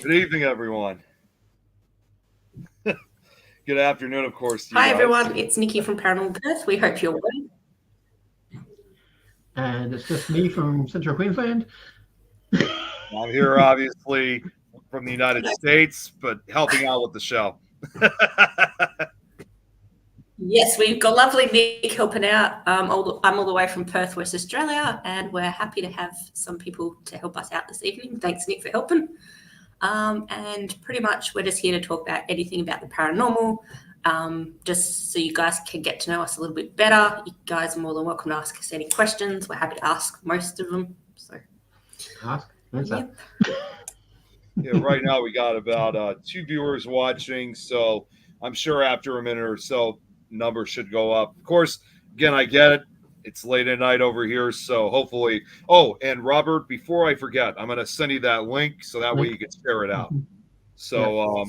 Good evening, everyone. Good afternoon, of course, to you Hi, guys. everyone. It's Nikki from Paranormal Perth. We hope you're well. And it's just me from Central Queensland. I'm here, obviously, from the United States, but helping out with the show. Yes, we've got lovely Nick helping out. I'm all the way from Perth, West Australia, and we're happy to have some people to help us out this evening. Thanks, Nick, for helping. And pretty much we're just here to talk about anything about the paranormal, just so you guys can get to know us a little bit better. You guys are more than welcome to ask us any questions. We're happy to ask most of them. So, Ask, answer. Yeah, right now we got about 2 viewers watching, so I'm sure after a minute or so, numbers should go up. Of course, again, I get it. It's late at night over here, so hopefully. Oh, and Robert, before I forget, I'm going to send you that link so that way you can share it out. So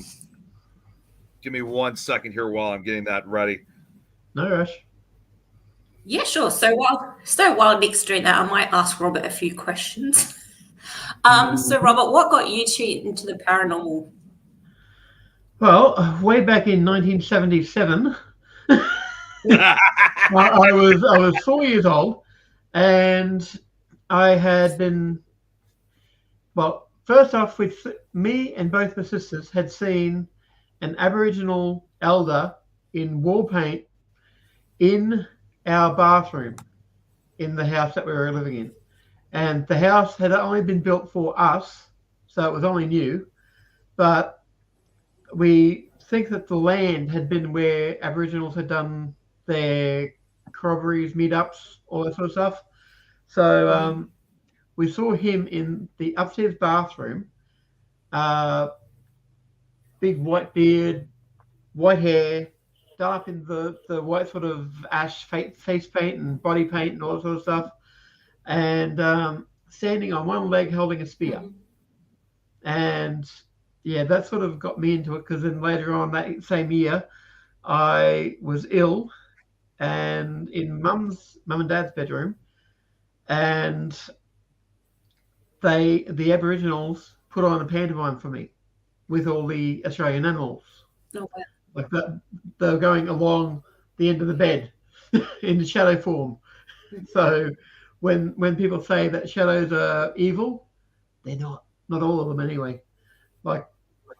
give me 1 second here while I'm getting that ready. No rush. Yeah, sure. So while Nick's doing that, I might ask Robert a few questions. So Robert, what got you into the paranormal? Well, way back in 1977, I was 4 years old, and I had been, well, first off, with me and both my sisters had seen an Aboriginal elder in wall paint in our bathroom in the house that we were living in. And the house had only been built for us, so it was only new. But we think that the land had been where Aboriginals had done their corroborees, meetups, all that sort of stuff. So we saw him in the upstairs bathroom, big white beard, white hair, done up in the white sort of ash face paint and body paint and all that sort of stuff. And standing on one leg holding a spear. And yeah, that sort of got me into it, because then later on that same year, I was ill and in mum and dad's bedroom, and the Aboriginals put on a pantomime for me with all the Australian animals. Oh, wow. Like that, they were going along the end of the bed in the shadow form. So when people say that shadows are evil, they're not all of them anyway. Like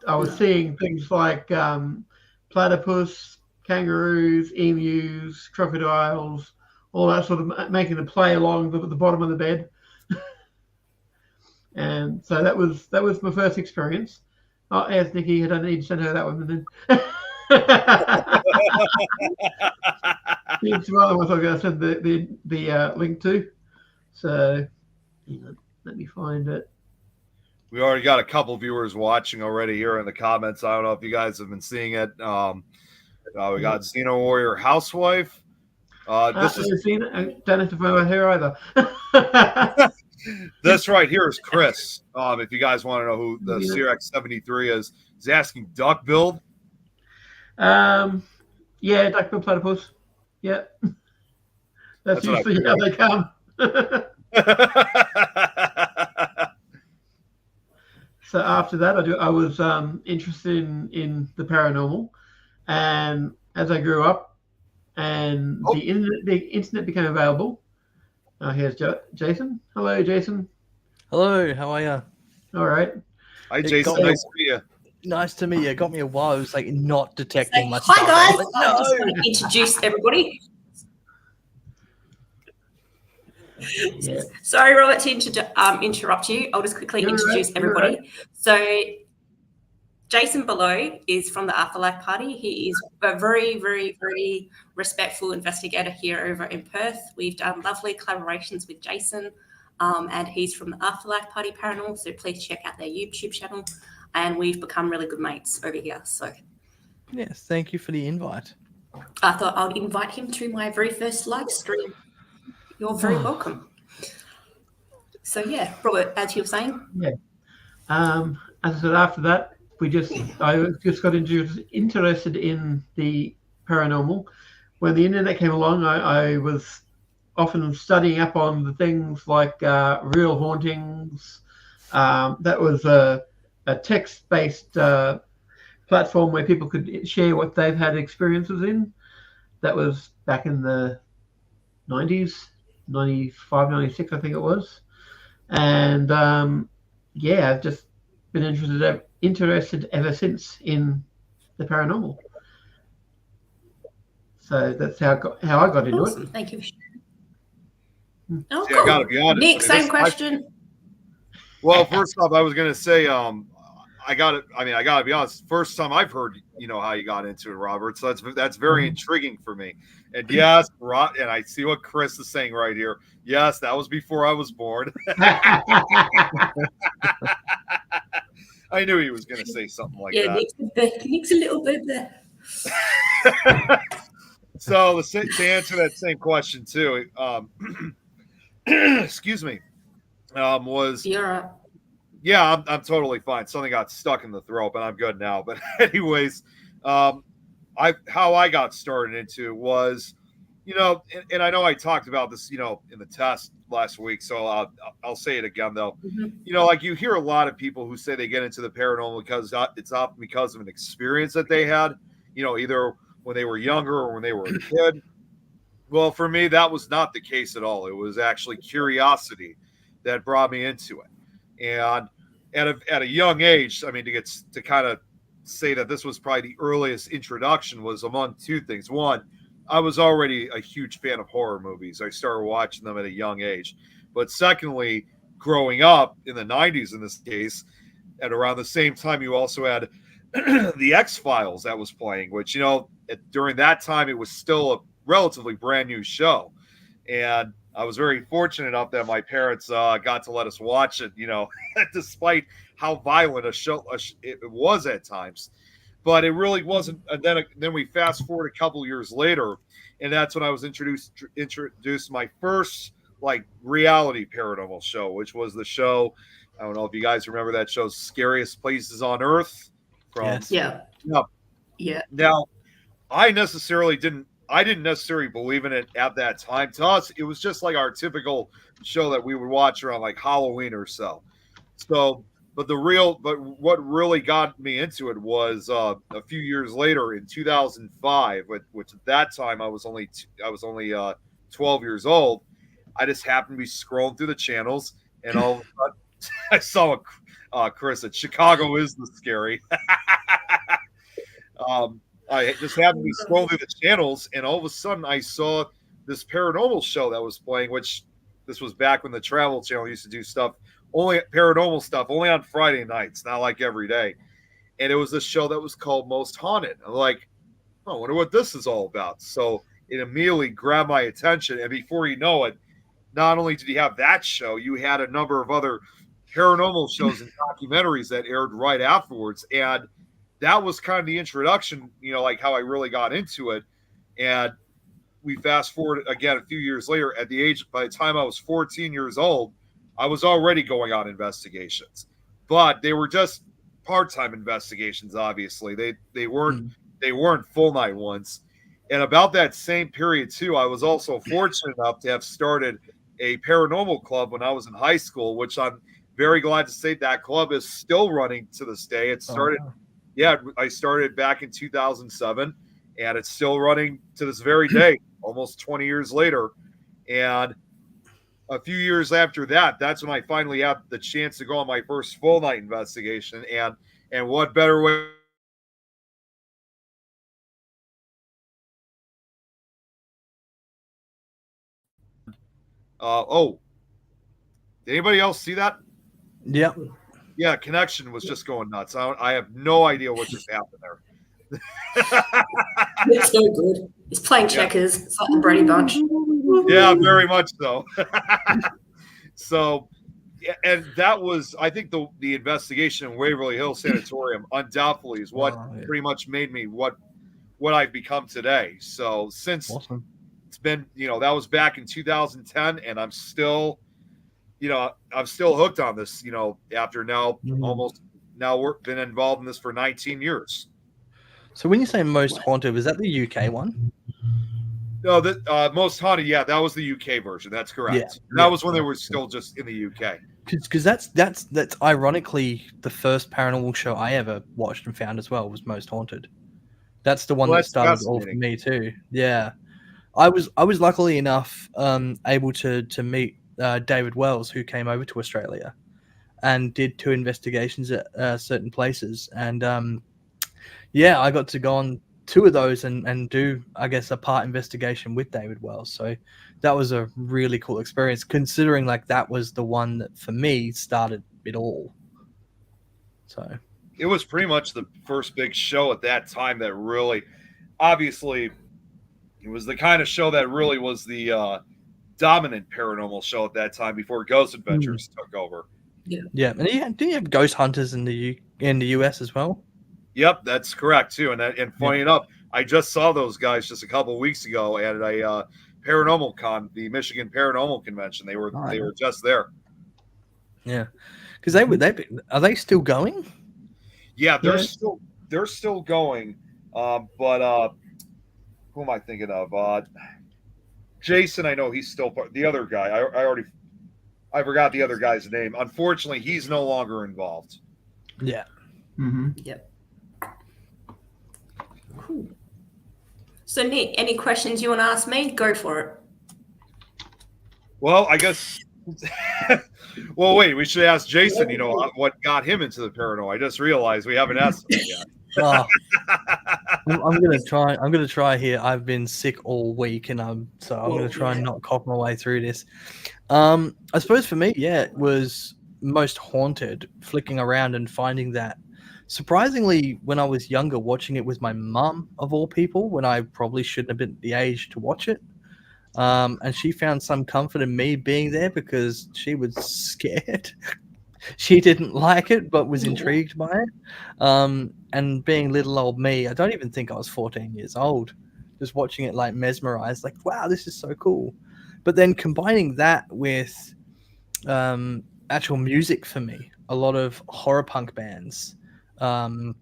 I was seeing things like platypus, kangaroos, emus, crocodiles, all that sort of making the play along the bottom of the bed. And so that was my first experience. Oh, as Nikki, I don't need to send her that one then. It's one of the ones I'm going to send the link to. So, let me find it. We already got a couple viewers watching already here in the comments. I don't know if you guys have been seeing it. We got Xena Warrior Housewife. This is Xena. Don't have to find out her either. This right here is Chris. If you guys want to know who the CRX-73 is, he's asking duck build. Yeah, duck bill platypus. Yeah, that's usually how they come. So after that, I was interested in the paranormal, and as I grew up, and the internet became available. Here's Jason. Hello, Jason. Hello, how are you? All right. Hi, Jason. Nice to meet you. Nice to meet you. It got me a while. It was like not detecting my Hi, stuff. guys. Like, I just want to introduce everybody. Yeah. Sorry, Robert, to interrupt you. I'll just quickly introduce everybody. Right. So Jason below is from the Afterlife Party. He is a very, very, very respectful investigator here over in Perth. We've done lovely collaborations with Jason, and he's from the Afterlife Party Paranormal, so please check out their YouTube channel. And we've become really good mates over here. So, yes, thank you for the invite. I thought I'd invite him to my very first live stream. You're very welcome. So yeah, Robert, as you were saying. Yeah. As I said, after that, I just got interested in the paranormal. When the internet came along, I was often studying up on the things like real hauntings. That was a a text-based platform where people could share what they've had experiences in. That was back in the 90s, 95, 96, I think it was. And yeah, I've just been interested ever since in the paranormal. So that's how I got into Awesome. it. Thank you. Oh, See, cool. I gotta be honest. Nick, I mean, same question. Well, first off, I was gonna say, I gotta be honest. First time I've heard, how you got into it, Robert. So that's very intriguing for me. And yes, and I see what Chris is saying right here. Yes, that was before I was born. I knew he was gonna say something like that. Nick's a little bit there. So to answer that same question too, excuse me, was You're right. yeah, I'm totally fine. Something got stuck in the throat, but I'm good now. But anyways, how I got started into was, and I know I talked about this, in the test last week. So I'll say it again though. Mm-hmm. Like you hear a lot of people who say they get into the paranormal because it's often because of an experience that they had, either when they were younger or when they were a kid. Well, for me, that was not the case at all. It was actually curiosity that brought me into it. And at a young age, I mean, to kind of say that this was probably the earliest introduction was among two things. One, I was already a huge fan of horror movies. I started watching them at a young age. But secondly, growing up in the 90s in this case, at around the same time, you also had the X-Files that was playing, which, during that time, it was still a relatively brand new show. And I was very fortunate enough that my parents got to let us watch it, despite how violent it was at times. But it really wasn't. And then we fast forward a couple years later, and that's when I was introduced to my first reality paranormal show, which was the show. I don't know if you guys remember that show, Scariest Places on Earth. Yes. Yeah. Yeah. Now, I didn't necessarily believe in it at that time. To us, it was just like our typical show that we would watch around like Halloween or so. So, but what really got me into it was a few years later in 2005, which at that time I was only 12 years old. I just happened to be scrolling through the channels, and all of a sudden I saw Chris that Chicago is the scary. I just happened to be scrolling through the channels, and all of a sudden I saw this paranormal show that was playing, which this was back when the Travel Channel used to do paranormal stuff only on Friday nights, not like every day. And it was this show that was called Most Haunted. I'm like, I wonder what this is all about. So it immediately grabbed my attention. And before you know it, not only did you have that show, you had a number of other paranormal shows and documentaries that aired right afterwards. And that was kind of the introduction, like how I really got into it. And we fast forward again a few years later, by the time I was 14 years old, I was already going on investigations. But they were just part-time investigations, obviously. They weren't full night ones. And about that same period too, I was also fortunate enough to have started a paranormal club when I was in high school, which I'm very glad to say that club is still running to this day. It started I started back in 2007, and it's still running to this very day, almost 20 years later. And a few years after that, that's when I finally had the chance to go on my first full night investigation. And what better way? Did anybody else see that? Yeah. Yeah, connection was just going nuts. I have no idea what just happened there. It's so good. It's playing checkers. It's like the Brady Bunch. Yeah, very much so. So, and that was, I think, the investigation in Waverly Hills Sanatorium undoubtedly is what pretty much made me what I've become today. So since it's been, that was back in 2010, and I'm still hooked on this, after now we've been involved in this for 19 years. So when you say Most Haunted, is that the UK one? No, the Most Haunted, yeah, that was the UK version. That's correct. Yeah. That was when they were still just in the UK. Because that's ironically the first paranormal show I ever watched and found as well was Most Haunted. That's the one Well, that that's started all for fascinating. me too. Yeah, I was luckily enough able to meet David Wells, who came over to Australia and did 2 investigations at certain places, and yeah, I got to go on 2 of those and do, I guess, a part investigation with David Wells. So that was a really cool experience, considering like that was the one that for me started it all. So It was pretty much the first big show at that time that really, obviously, it was the kind of show that really was the dominant paranormal show at that time before Ghost Adventures took over. yeah, and didn't you have Ghost Hunters in the US as well? Yep, that's correct too. And funny enough, I just saw those guys just a couple of weeks ago at a paranormal con, the Michigan Paranormal Convention. They were just there. Yeah, because are they still going? Yeah, they're still going. But who am I thinking of? Jason, I know he's still part. The other guy, I forgot the other guy's name. Unfortunately, he's no longer involved. Yeah. Mm-hmm. Yep. Cool. So, Nick, any questions you want to ask me? Go for it. Well, I guess. Well, wait. We should ask Jason. What got him into the paranormal? I just realized we haven't asked him yet. I'm gonna try here. I've been sick all week, and I'm gonna try and not cough my way through this. I suppose for me, yeah, it was Most Haunted, flicking around and finding that. Surprisingly, when I was younger, watching it with my mum, of all people, when I probably shouldn't have been at the age to watch it. And she found some comfort in me being there because she was scared. She didn't like it, but was intrigued by it. And being little old me, I don't even think I was 14 years old, just watching it like mesmerized, like, wow, this is so cool. But then combining that with actual music for me, a lot of horror punk bands, and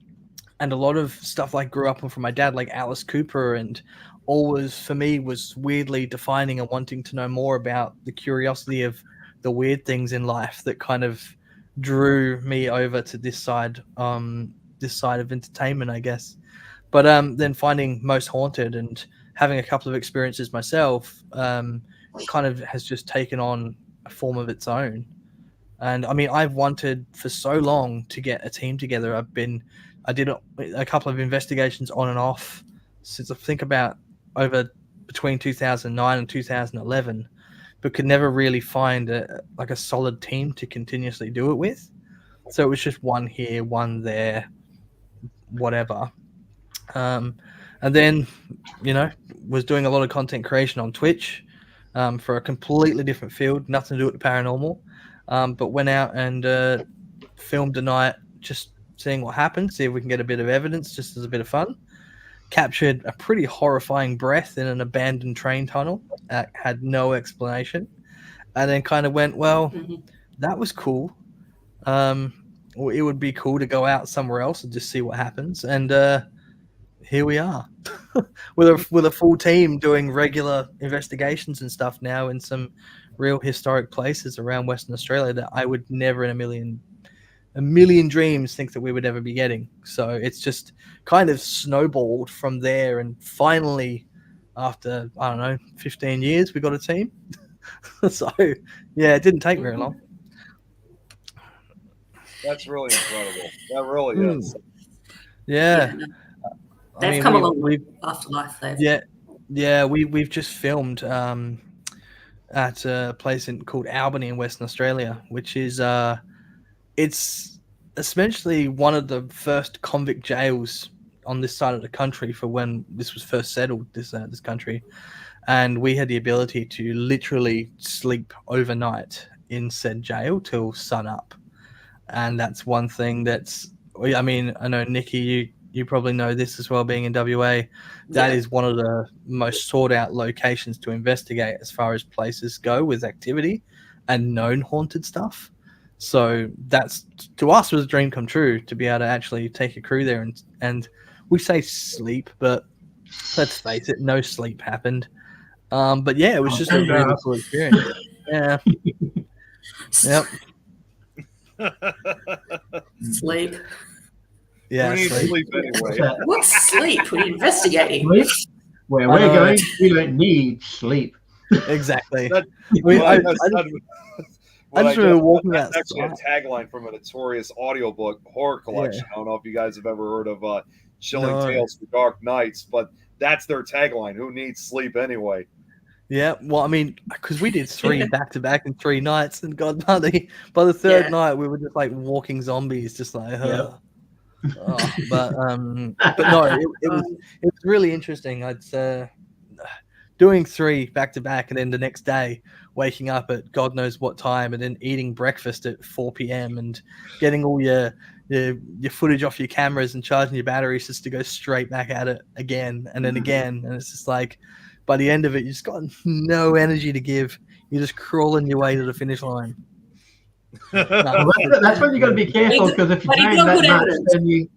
a lot of stuff like grew up on from my dad, like Alice Cooper, and always for me was weirdly defining and wanting to know more about the curiosity of the weird things in life that kind of drew me over to this side of entertainment, I guess. But then finding Most Haunted and having a couple of experiences myself kind of has just taken on a form of its own. And I mean, I've wanted for so long to get a team together. I did a couple of investigations on and off since I think about over between 2009 and 2011, but could never really find a solid team to continuously do it with. So it was just one here, one there, whatever. And then, was doing a lot of content creation on Twitch for a completely different field, nothing to do with the paranormal. But went out and filmed a night, just seeing what happened, see if we can get a bit of evidence, just as a bit of fun. Captured a pretty horrifying breath in an abandoned train tunnel that had no explanation. And then kind of went, well, that was cool. It would be cool to go out somewhere else and just see what happens. And here we are with a full team doing regular investigations and stuff now in some real historic places around Western Australia that I would never in a million dreams think that we would ever be getting. So it's just kind of snowballed from there. And finally, after, 15 years, we got a team. So, yeah, it didn't take very long. That's really incredible. That really is. Yeah. They've come along Afterlife. We've just filmed at a place called Albany in Western Australia, which is it's essentially one of the first convict jails on this side of the country for when this was first settled, this country. And we had the ability to literally sleep overnight in said jail till sun up. And that's one thing I know, Nikki, you probably know this as well, being in WA. That is one of the most sought out locations to investigate as far as places go with activity and known haunted stuff. So that's, to us, was a dream come true to be able to actually take a crew there and we say sleep, but let's face it, no sleep happened. But yeah, it was just a really cool experience. Yeah. Yep. Sleep. Yeah, Who needs sleep. sleep anyway? What's that? What's sleep? We're investigating. Sleep? Where I we're know. going, we don't need sleep. Exactly. That- I mean, Well, I that's- just what remember walking that's actually a outside. tagline from a notorious audiobook horror collection. I don't know if you guys have ever heard of Chilling No. Tales for Dark Nights, but that's their tagline. Who needs sleep anyway? Yeah, well, I mean, because we did 3 back to back in 3 nights, and God, by the third Yeah. night, we were just like walking zombies, just like, Yep. but no, it was really interesting. I'd doing 3 back to back, and then the next day waking up at God knows what time, and then eating breakfast at 4 p.m. and getting all your footage off your cameras and charging your batteries just to go straight back at it again and then again, and it's just like by the end of it, you just got no energy to give. You're just crawling your way to the finish line. Well, that's when you got to be careful, because if you But you gain got that good much, evidence.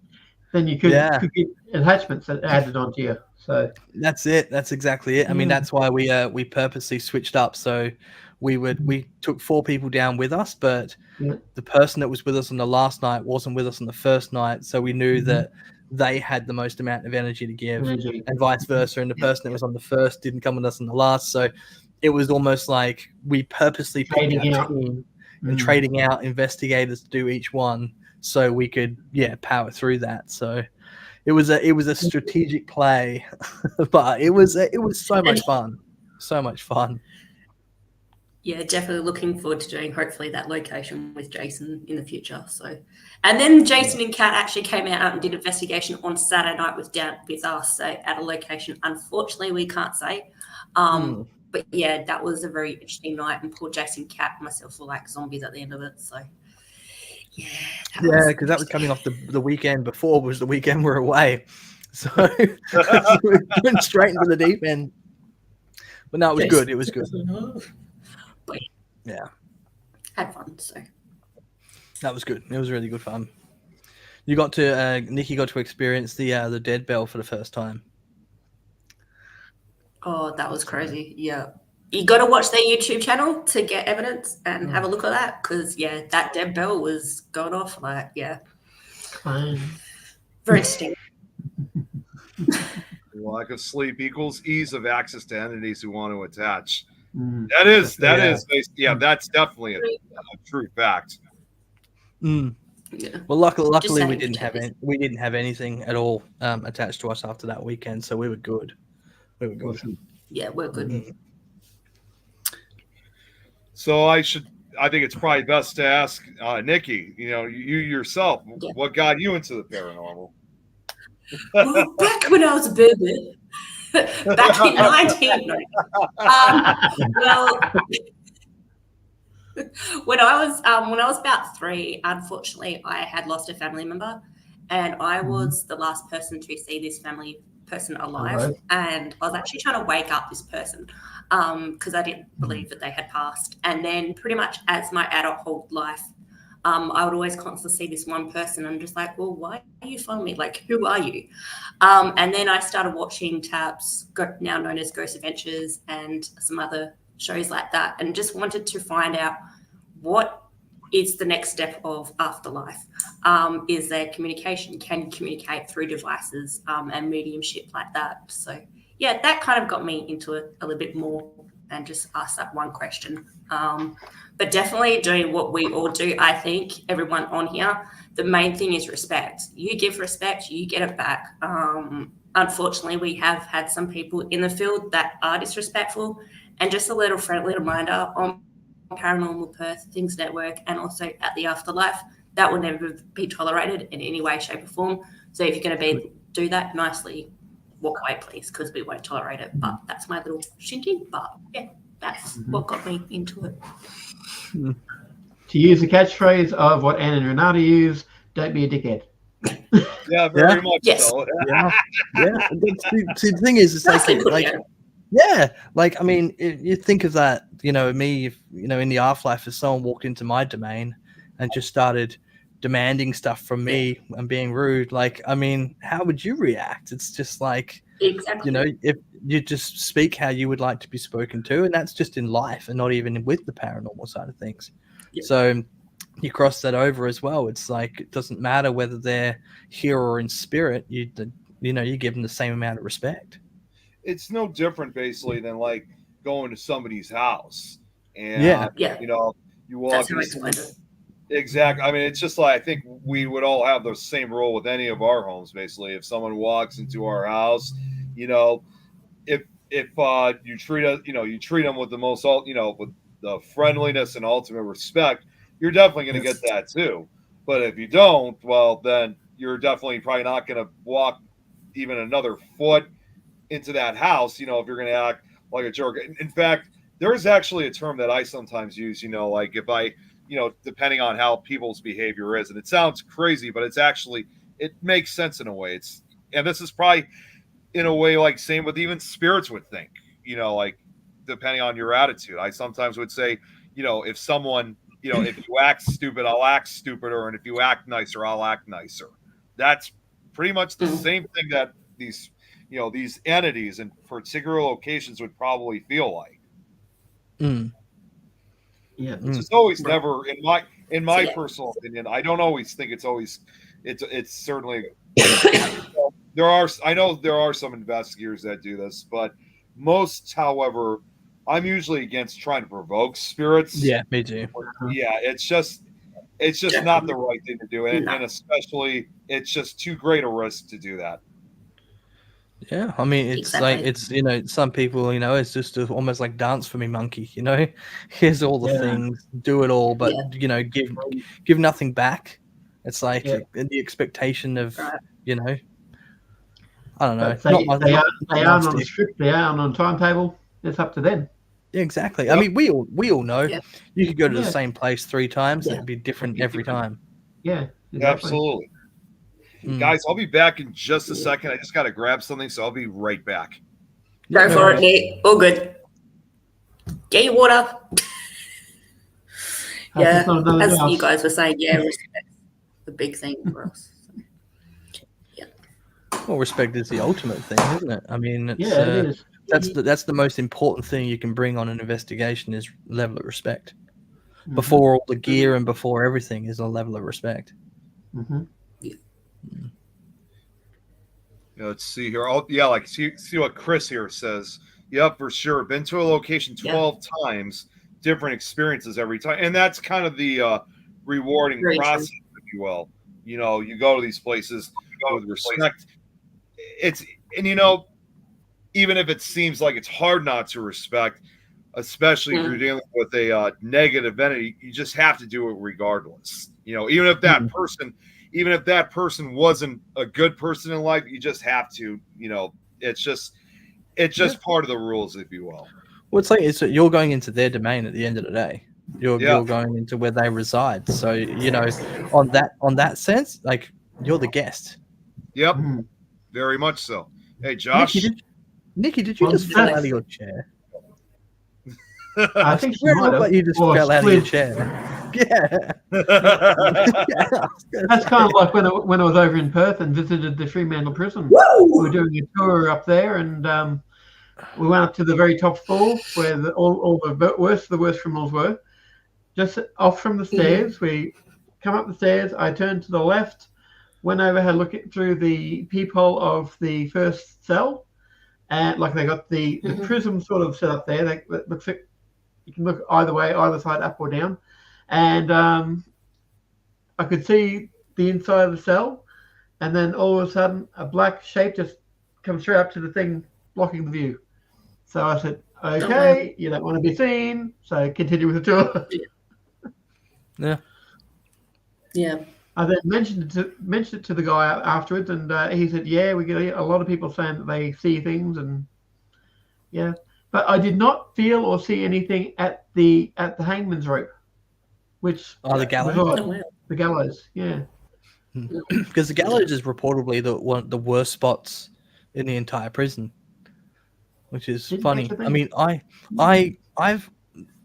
then you could Yeah. get attachments that added onto you. So That's it. That's exactly it. I mean, that's why we purposely switched up. So we took 4 people down with us, but Yeah. the person that was with us on the last night wasn't with us on the first night. So we knew that they had the most amount of energy to give, energy. and vice versa. And the person that was on the first didn't come with us on the last. So it was almost like we purposely picked Trading our out. team and trading out investigators to do each one, so we could power through that. So it was a strategic play, but it was so much fun, so much fun. Yeah, definitely looking forward to doing hopefully that location with Jason in the future. So, and then Jason and Kat actually came out and did investigation on Saturday night with us, so at a location. Unfortunately, we can't say, but yeah, that was a very interesting night. And poor Jason, Kat, and myself were like zombies at the end of it. So, yeah, because that was coming off the weekend before, was the weekend we're away, so we went straight into the deep end. But no, it was good. It was good. But Yeah, had fun. So that was good. It was really good fun. You got to Nikki got to experience the dead bell for the first time. oh, that was crazy. Yeah. You got to watch their YouTube channel to get evidence and have a look at that, because yeah, that dead bell was going off like very interesting. Lack of sleep equals ease of access to entities who want to attach. That is that's definitely a true fact. Yeah. Well, luckily saying, we didn't have anything at all attached to us after that weekend, so we were good. Awesome. Yeah, we're good. So I think it's probably best to ask Nikki. You know, you yourself, what got you into the paranormal? Well, back when I was a baby, back in 19. Well, when I was about 3, unfortunately, I had lost a family member, and I was the last person to see this family person alive. And I was actually trying to wake up this person because I didn't believe that they had passed. And then pretty much as my adulthood life, I would always constantly see this one person and just like, well, why are you following me? Like, who are you? And then I started watching Tabs, now known as Ghost Adventures, and some other shows like that, and just wanted to find out what is the next step of afterlife. Is there communication? Can you communicate through devices and mediumship like that? So yeah, that kind of got me into it a little bit more and just asked that one question. But definitely doing what we all do, I think, everyone on here, the main thing is respect. You give respect, you get it back. Unfortunately, we have had some people in the field that are disrespectful, and just a little friendly reminder on Paranormal Perth, Things Network, and also at the Afterlife, that will never be tolerated in any way, shape or form. So if you're going to do that, nicely walk away, please, because we won't tolerate it. But that's my little shinty. But yeah, that's what got me into it. To use the catchphrase of what Anne and Renata use, don't be a dickhead. Yeah, very much so. Yeah. See, the thing is, it's I mean, you think of that, me, if, in the afterlife, if someone walked into my domain and just started demanding stuff from me and being rude, like, I mean, how would you react? It's just like, exactly. If you just speak how you would like to be spoken to, and that's just in life and not even with the paranormal side of things. Yeah. So you cross that over as well. It's like it doesn't matter whether they're here or in spirit. You give them the same amount of respect. It's no different basically than like going to somebody's house and Yeah. you walk That's how I these explained it. exactly. I mean, it's just like I think we would all have the same rule with any of our homes. Basically, if someone walks into our house, if you treat us, you treat them with the most, with the friendliness and ultimate respect, you're definitely going to get that too. But if you don't, well, then you're definitely probably not going to walk even another foot into that house. If you're going to act like a jerk. In fact, there is actually a term that I sometimes use. Like if I depending on how people's behavior is. And it sounds crazy, but it makes sense in a way. And this is probably in a way like same with even spirits would think, like depending on your attitude. I sometimes would say, if someone, if you act stupid, I'll act stupider. And if you act nicer, I'll act nicer. That's pretty much the same thing that these entities in particular locations would probably feel like. Mm. Yeah. It's just always never in my personal opinion. I don't always think it's always. It's certainly I know there are some investigators that do this, but most, however, I'm usually against trying to provoke spirits. Yeah, me too. Yeah, it's just not the right thing to do, and especially it's just too great a risk to do that. Yeah, I mean, it's like some people, it's just almost like dance for me, monkey. Here's all the things, do it all, but give nothing back. It's like the expectation of I don't know. They aren't on the script. They aren't on a timetable. It's up to them. Yeah, exactly. Yep. I mean, we all know you could go to the same place 3 times and it'd be different every time. Yeah, exactly. Absolutely. Guys, I'll be back in just a second. I just got to grab something, so I'll be right back. Go for it, Nick. All good. Get your water. As you guys were saying, respect's the big thing for us. Well, respect is the ultimate thing, isn't it? I mean, it is. That's the most important thing you can bring on an investigation is level of respect. Mm-hmm. Before all the gear and before everything is a level of respect. Mm-hmm. Let's see here. See what Chris here says. Yep, for sure. Been to a location 12 times, different experiences every time. And that's kind of the rewarding process, if you will. You go to these places with respect. Even if it seems like it's hard not to respect, especially if you're dealing with a negative entity, you just have to do it regardless. Even if that person wasn't a good person in life, you just have to, it's just part of the rules, if you will. Well, it's like you're going into their domain at the end of the day. You're going into where they reside. So, on that sense, like you're the guest. Yep. Very much so. Hey, Josh. Nikki, did you just fall out of your chair? I think you just fell out of your chair. Yeah. That's kind of like when I was over in Perth and visited the Fremantle prison. We were doing a tour up there, and we went up to the very top floor where all the worst criminals were. Just off from the stairs, we come up the stairs. I turned to the left, went over, had a look through the peephole of the first cell, and like they got the prism sort of set up there. That looks like you can look either way, either side, up or down. And I could see the inside of the cell, and then all of a sudden, a black shape just comes straight up to the thing blocking the view. So I said, "Okay, you don't want to be seen." So continue with the tour. Yeah. I then mentioned it to the guy afterwards, and he said, "Yeah, we get a lot of people saying that they see things, and but I did not feel or see anything at the hangman's rope." Which the gallows? The gallows, yeah. Because the gallows is reportedly one of the worst spots in the entire prison, which is funny. I mean, I've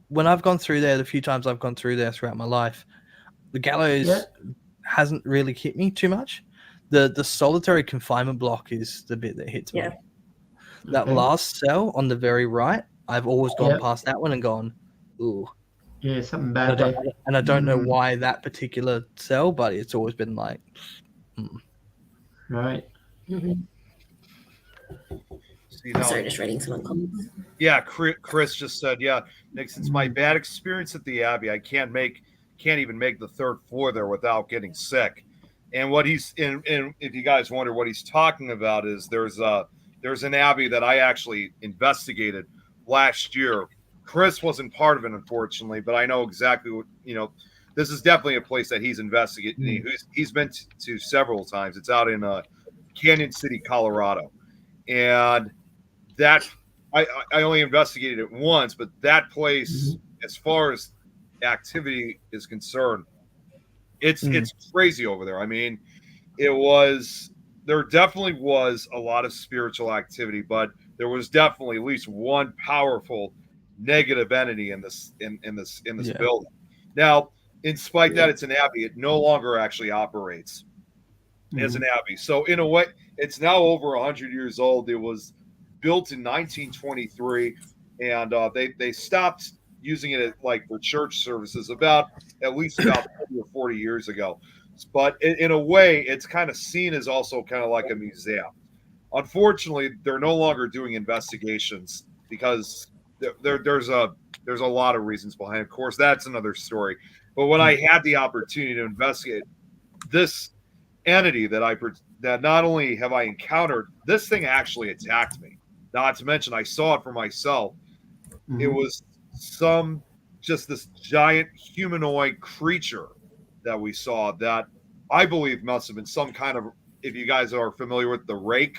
when I've gone through there, the few times I've gone through there throughout my life, the gallows hasn't really hit me too much. The solitary confinement block is the bit that hits me. That last cell on the very right, I've always gone past that one and gone, ooh. Yeah, something And I bad there. don't know why that particular cell, but it's always been like, Right. See, I'm now, sorry, just reading some comments. yeah, Chris just said, yeah, Nick, since my bad experience at the Abbey, I can't even make the third floor there without getting sick. And what he's and if you guys wonder what he's talking about is there's an Abbey that I actually investigated last year. Chris wasn't part of it, unfortunately, but I know exactly what this is definitely a place that he's investigating. He's been to several times. It's out in Canyon City, Colorado, and that I only investigated it once, but that place, as far as activity is concerned, it's crazy over there. I mean, there definitely was a lot of spiritual activity, but there was definitely at least one powerful negative entity in this building. Now, in spite that it's an abbey, it no longer actually operates as an abbey. So in a way, it's now over 100 years old. It was built in 1923, and they stopped using it for church services at least about 30 or 40 years ago. But in a way, it's kind of seen as also kind of like a museum. Unfortunately, they're no longer doing investigations because there's a lot of reasons behind it. Of course, that's another story. But when I had the opportunity to investigate this entity that not only have I encountered, this thing actually attacked me. Not to mention, I saw it for myself. It was just this giant humanoid creature that we saw that I believe must have been some kind of, if you guys are familiar with the rake,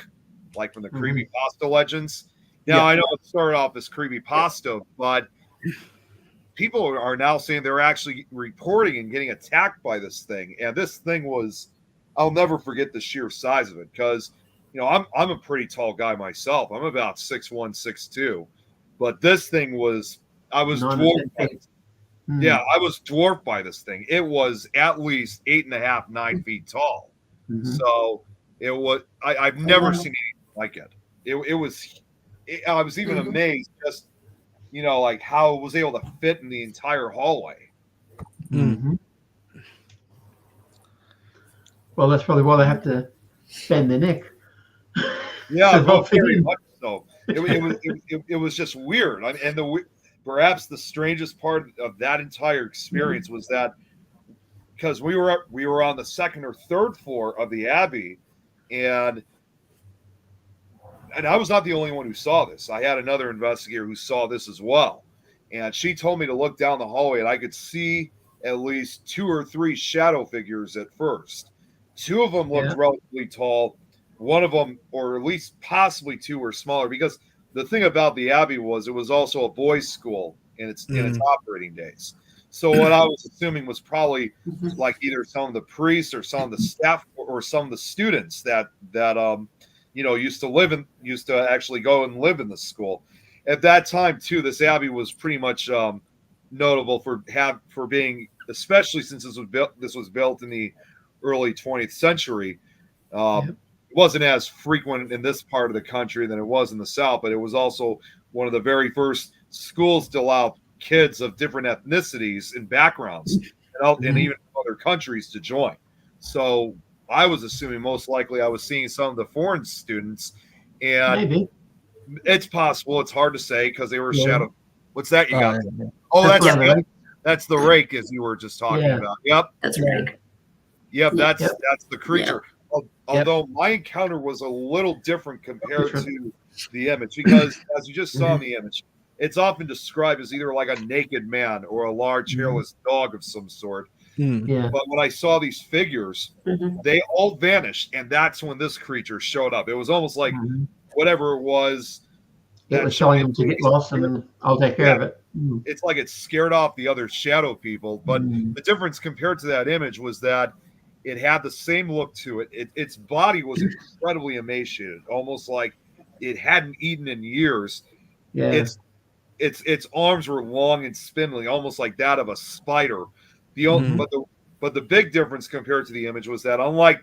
like from the creepypasta legends. Now, I know it started off as creepypasta, but people are now saying they're actually reporting and getting attacked by this thing. And this thing I'll never forget the sheer size of it because, I'm a pretty tall guy myself. I'm about 6'1", 6'2", but this thing I was dwarfed by it. Yeah, I was dwarfed by this thing. It was at least 8.5, 9 feet tall. So it was. I've never seen anything like it. I was even amazed, just like how it was able to fit in the entire hallway. Well, that's probably why they have to bend their neck. Yeah, very much so. It was just weird. And perhaps the strangest part of that entire experience was that because we were on the second or third floor of the Abbey, and I was not the only one who saw this. I had another investigator who saw this as well, and she told me to look down the hallway, and I could see at least 2 or 3 shadow figures at first. 2 of them looked relatively tall. One of them, or at least possibly 2, were smaller because the thing about the Abbey was it was also a boys' school in its operating days. So what I was assuming was probably like either some of the priests or some of the staff or some of the students that used to actually go and live in the school. At that time too, this Abbey was pretty much notable for being, especially since this was built in the early 20th century. It wasn't as frequent in this part of the country than it was in the South, but it was also one of the very first schools to allow kids of different ethnicities and backgrounds and even other countries to join. So I was assuming most likely I was seeing some of the foreign students, and Maybe. It's possible. It's hard to say because they were shadow. What's that you got? Yeah. Oh, that's the rake, as you were just talking about. Yep, That's right. Yep, that's the creature. Although my encounter was a little different compared to the image, because as you just saw in the image, it's often described as either like a naked man or a large hairless dog of some sort. But when I saw these figures, they all vanished, and that's when this creature showed up. It was almost like whatever it was. It was telling them to get lost, and I'll take care of it. It's like it scared off the other shadow people. But the difference compared to that image was that it had the same look to it. Its body was incredibly emaciated, almost like it hadn't eaten in years. Its arms were long and spindly, almost like that of a spider. But the big difference compared to the image was that, unlike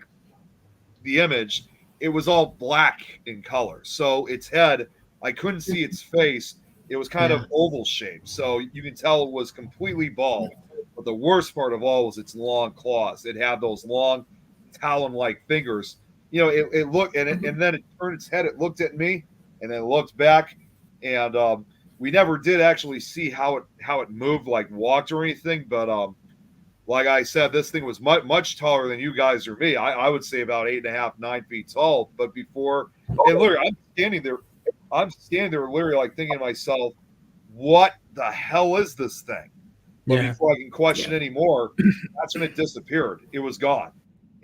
the image, it was all black in color. So its head, I couldn't see its face, It was kind of oval shaped, so you can tell it was completely bald. But the worst part of all was its long claws. It had those long talon-like fingers. You know, it looked, and then it turned its head. It looked at me, and then looked back, and we never did actually see how it moved, like walked or anything. But like I said, this thing was much taller than you guys or me. I would say about 8.5, 9 feet tall. But before, and literally, I'm standing there literally like thinking to myself, what the hell is this thing? But before I can question anymore, that's when it disappeared. It was gone.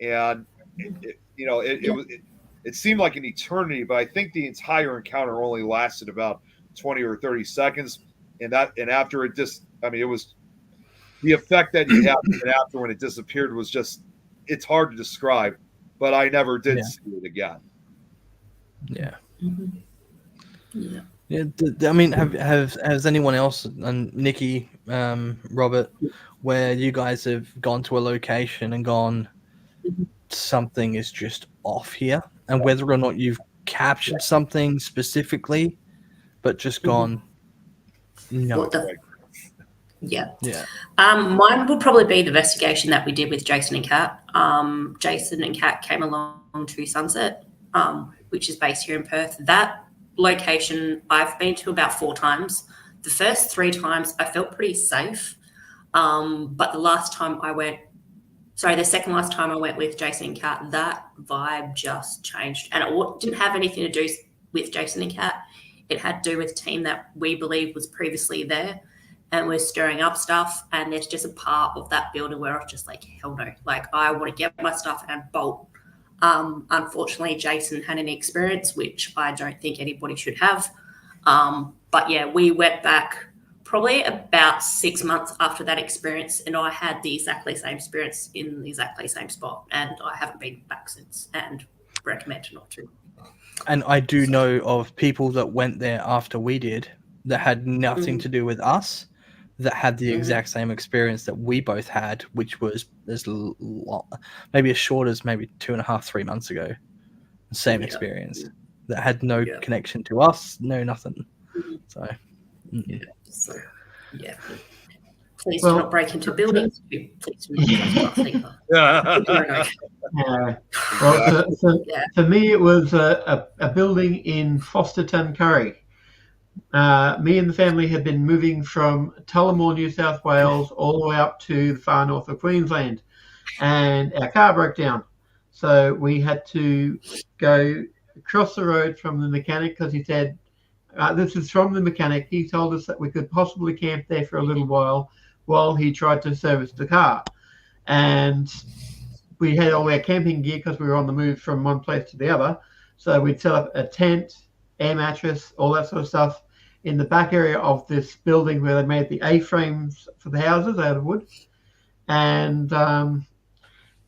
And it seemed like an eternity, but I think the entire encounter only lasted about 20 or 30 seconds. And after it it was the effect that you had after when it disappeared was just, it's hard to describe, but I never did see it again. Yeah. Mm-hmm. Yeah. Yeah. I mean, has anyone else, and Nikki, Robert, where you guys have gone to a location and gone, something is just off here, and whether or not you've captured something specifically, but just gone, no. Yeah. Yeah. Mine would probably be the investigation that we did with Jason and Kat. Jason and Kat came along to Sunset, which is based here in Perth. That location I've been to about 4 times. The first 3 times I felt pretty safe. But the second last time I went with Jason and Kat, that vibe just changed. And it didn't have anything to do with Jason and Kat. It had to do with a team that we believe was previously there and we're stirring up stuff. And there's just a part of that building where I was just like, hell no. Like, I want to get my stuff and bolt. Unfortunately, Jason had an experience, which I don't think anybody should have. But yeah, we went back probably about 6 months after that experience, and I had the exactly same experience in the exactly same spot, and I haven't been back since, and recommend not to. And I do know of people that went there after we did that had nothing to do with us, that had the exact same experience that we both had, which was maybe as short as maybe 2.5, 3 months ago. Same experience that had no connection to us, no nothing. So, please do not break into buildings. Please do not Well, for me, it was a building in Fosterton, Curry. Me and the family had been moving from Tullamore, New South Wales, all the way up to the far north of Queensland, and our car broke down. So we had to go across the road from the mechanic because he said, this is from the mechanic. He told us that we could possibly camp there for a little while he tried to service the car. And we had all our camping gear because we were on the move from one place to the other. So we'd set up a tent, air mattress, all that sort of stuff in the back area of this building where they made the A-frames for the houses out of wood. And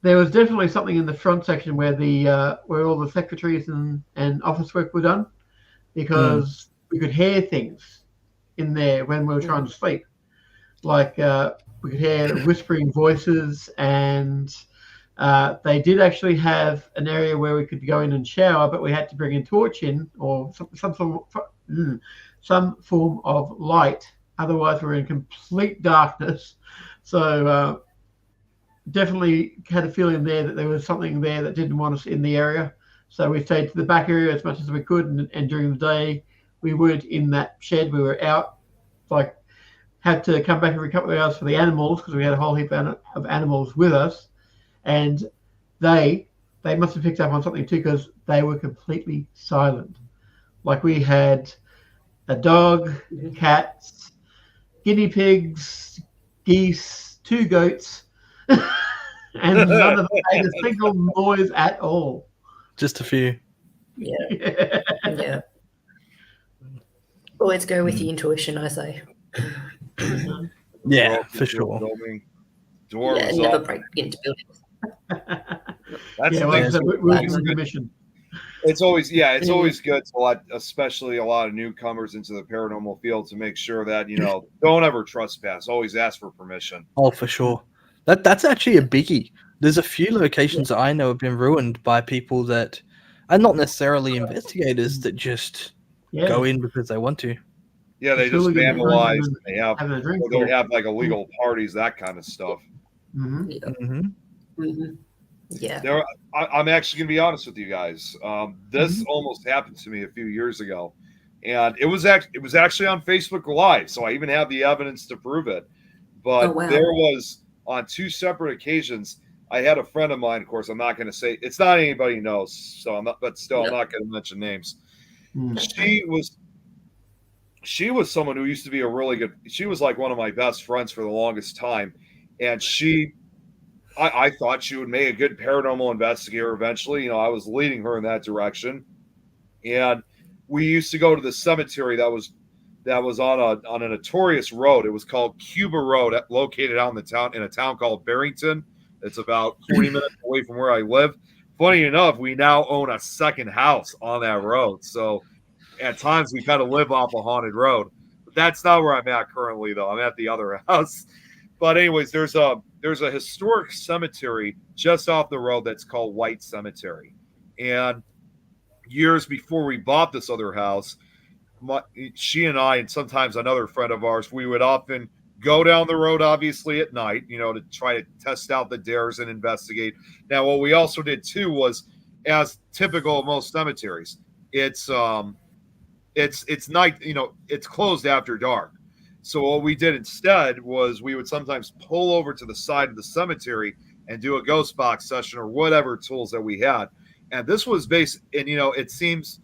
there was definitely something in the front section where where all the secretaries and office work were done, because we could hear things in there when we were trying to sleep. Like we could hear whispering voices, and they did actually have an area where we could go in and shower, but we had to bring a torch in or some form of light. Otherwise, we're in complete darkness. So definitely had a feeling there that there was something there that didn't want us in the area. So we stayed to the back area as much as we could, and during the day, we weren't in that shed. We were out, like, had to come back every couple of hours for the animals because we had a whole heap of animals with us. And they must have picked up on something too, because they were completely silent. Like, we had a dog, cats, guinea pigs, geese, 2 goats, and none of them made a single noise at all. Just a few. Yeah. Always go with the intuition, I say. Yeah, for sure. Door was never off. break into buildings. That's the mission. It's always good to let, especially a lot of newcomers into the paranormal field, to make sure that, don't ever trespass. Always ask for permission. Oh, for sure. That's actually a biggie. There's a few locations that I know have been ruined by people that are not necessarily investigators, that just go in because they want to. Yeah, they It's just hooligans vandalize drinking and they have, having a drink. or they have like illegal parties, that kind of stuff. Mm-hmm. Yeah. Mm-hmm. Yeah. There, I'm actually going to be honest with you guys. This almost happened to me a few years ago, and it was actually on Facebook Live, so I even have the evidence to prove it. But Oh, wow. there was on 2 separate occasions. I had a friend of mine. Of course, I'm not going to say it's not anybody knows, so I'm not. But still, I'm not going to mention names. Mm. She was someone who used to be a really good. She was like one of my best friends for the longest time, and I thought she would make a good paranormal investigator eventually. I was leading her in that direction. And we used to go to the cemetery that was on a notorious road. It was called Cuba Road, located out in a town called Barrington. It's about 40 minutes away from where I live. Funny enough, we now own a second house on that road. So at times we kind of live off a haunted road. But that's not where I'm at currently, though. I'm at the other house. But anyways, there's a historic cemetery just off the road that's called White Cemetery. And years before we bought this other house, she and I, and sometimes another friend of ours, we would often go down the road, obviously at night, to try to test out the dares and investigate. Now, what we also did too was, as typical of most cemeteries, it's night, it's closed after dark. So what we did instead was we would sometimes pull over to the side of the cemetery and do a ghost box session or whatever tools that we had. And this was based, and it seems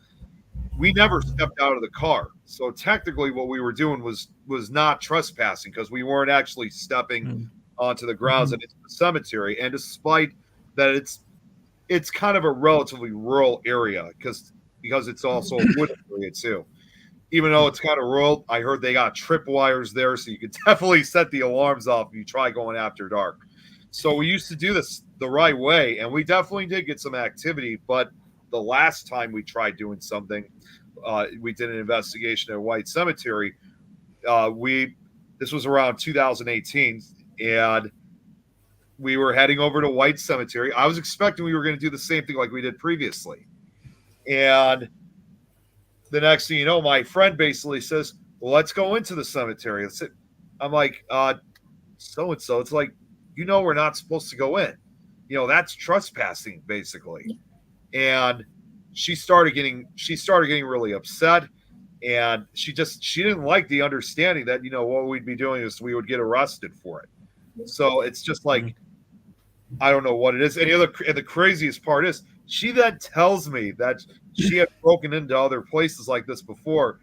we never stepped out of the car. So technically what we were doing was not trespassing, because we weren't actually stepping onto the grounds and into the cemetery. And despite that it's kind of a relatively rural area because it's also a wooded area too. Even though it's kind of rural, I heard they got tripwires there, so you could definitely set the alarms off if you try going after dark. So we used to do this the right way, and we definitely did get some activity. But the last time we tried doing something, we did an investigation at White Cemetery. This was around 2018, and we were heading over to White Cemetery. I was expecting we were going to do the same thing like we did previously, and the next thing you know, my friend basically says, well, let's go into the cemetery. I'm like, so-and-so. It's like, we're not supposed to go in. That's trespassing, basically. And she started getting really upset. And she didn't like the understanding that, what we'd be doing is we would get arrested for it. So it's just like, I don't know what it is. And the craziest part is, she then tells me that she had broken into other places like this before.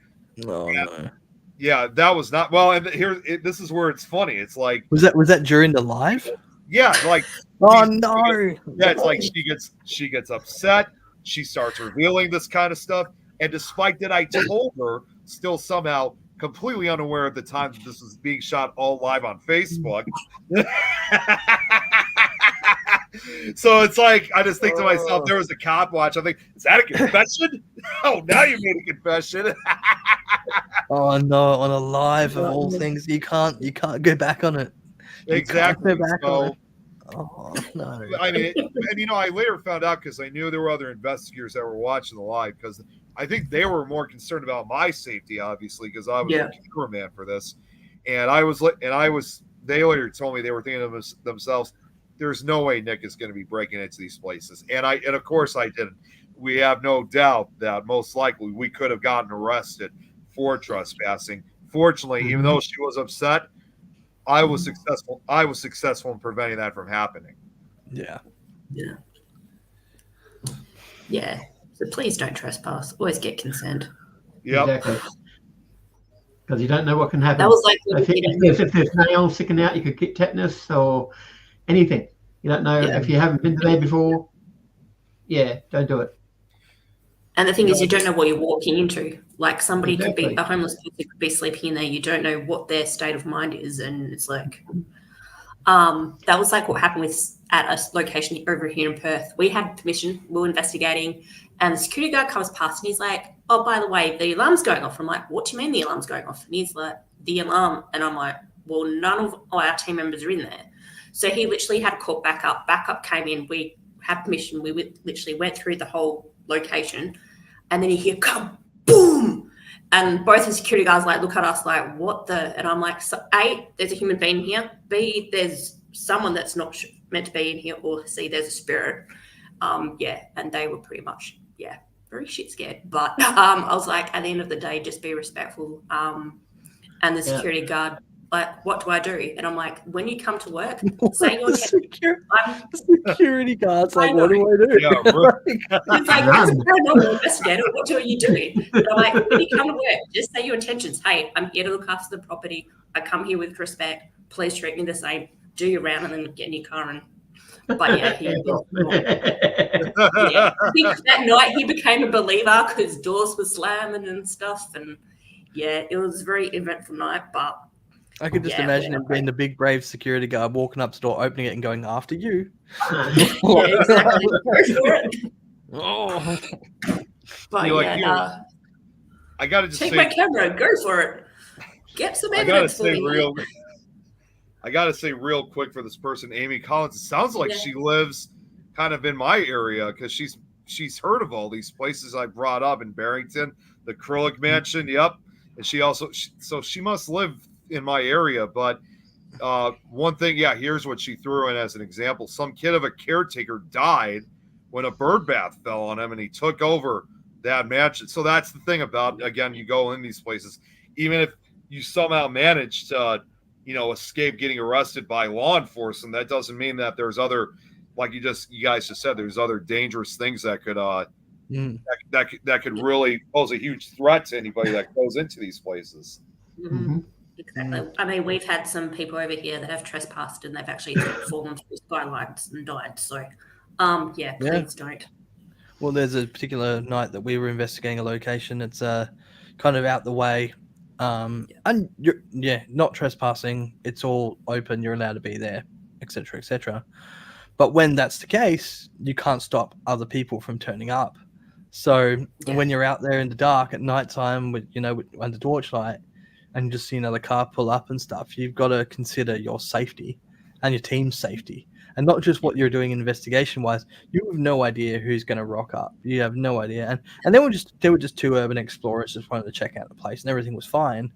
Oh, no. Yeah, that was not well. And this is where it's funny. It's like, was that during the live? Yeah, like oh no. Yeah, it's like she gets upset. She starts revealing this kind of stuff, and despite that, I told her, still somehow completely unaware at the time that this was being shot all live on Facebook. So it's like, I just think to myself, there was a cop watch. I think, is that a confession? Oh, now you made a confession. Oh no, on a live of all things, you can't go back on it. Exactly. Oh no. I mean, and I later found out, because I knew there were other investigators that were watching the live, because I think they were more concerned about my safety, obviously, because I was the cameraman for this, and they later told me they were thinking of themselves, there's no way Nick is going to be breaking into these places. And of course I didn't. We have no doubt that most likely we could have gotten arrested for trespassing. Fortunately, even though she was upset, I was successful. I was successful in preventing that from happening. Yeah. So please don't trespass. Always get consent. Yep. Exactly. Because you don't know what can happen. That was like if there's nails sticking out, you could get tetanus or anything. You don't know if you haven't been there before. Yeah, don't do it. And the thing is, you don't know what you're walking into. Like, somebody could be, a homeless person could be sleeping in there. You don't know what their state of mind is. And it's like, that was like what happened at a location over here in Perth. We had permission, we were investigating, and the security guard comes past and he's like, oh, by the way, the alarm's going off. I'm like, what do you mean the alarm's going off? And he's like, the alarm. And I'm like, well, none of our team members are in there. So he literally had to call backup. Backup came in. We had permission. We literally went through the whole location, and then you hear, come, boom. And both the security guards like look at us like, what the? And I'm like, so A, there's a human being here. B, there's someone that's not meant to be in here. Or C, there's a spirit. And they were pretty much, very shit scared. But I was like, at the end of the day, just be respectful. And the security guard, like, what do I do? And I'm like, when you come to work, say your security guard's like, what do I do? Yeah, right. He's like, as a paranormal investigator, what are you doing? And I'm like, when you come to work, just say your intentions. Hey, I'm here to look after the property. I come here with respect. Please treat me the same. Do your round and then get in your car. But yeah, he was I think that night he became a believer because doors were slamming and stuff. And it was a very eventful night. But I could just imagine him being the big brave security guard walking up to the door, opening it, and going after you. Exactly. Go for it. Oh. But I gotta just take say, my camera, go for it. Get some evidence for me. I gotta say real quick for this person, Amy Collins. It sounds like she lives kind of in my area because she's heard of all these places I brought up in Barrington, the Acrylic Mansion. Yep, and she must live in my area. But one thing, here's what she threw in as an example. Some kid of a caretaker died when a bird bath fell on him and he took over that mansion. So that's the thing about, again, you go in these places, even if you somehow manage to escape getting arrested by law enforcement, that doesn't mean that there's other, like you guys just said, there's other dangerous things that could that could really pose a huge threat to anybody that goes into these places. Mm-hmm. Exactly. I mean, we've had some people over here that have trespassed and they've actually fallen through skylines and died. So, please don't. Well, there's a particular night that we were investigating a location. It's kind of out the way, and you're not trespassing. It's all open. You're allowed to be there, etc., etc. But when that's the case, you can't stop other people from turning up. So when you're out there in the dark at nighttime, with under torchlight, and you just see another car pull up and stuff, you've got to consider your safety and your team's safety, and not just what you're doing investigation-wise. You have no idea who's going to rock up. You have no idea. And they were just two urban explorers just wanted to check out the place, and everything was fine.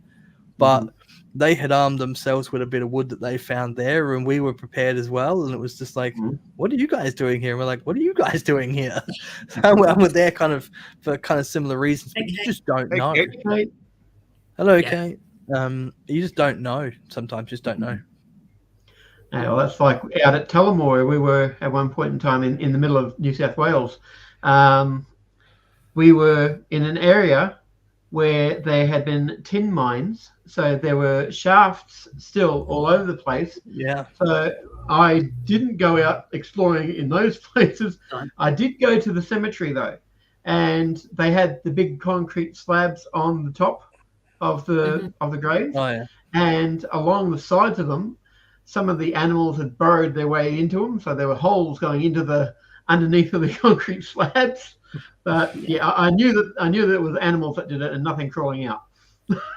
But they had armed themselves with a bit of wood that they found there, and we were prepared as well. And it was just like, what are you guys doing here? And we're like, what are you guys doing here? And we're there kind of for kind of similar reasons, but you just don't know. Kate. Hello, Kate. You just don't know. Sometimes you just don't know. Yeah, well, that's like out at Tullamore. We were at one point in time in the middle of New South Wales. We were in an area where there had been tin mines. So there were shafts still all over the place. Yeah. So I didn't go out exploring in those places. I did go to the cemetery though. And they had the big concrete slabs on the top of the graves. Oh, yeah. And along the sides of them, some of the animals had burrowed their way into them. So there were holes going into underneath of the concrete slabs. But I knew that it was animals that did it and nothing crawling out.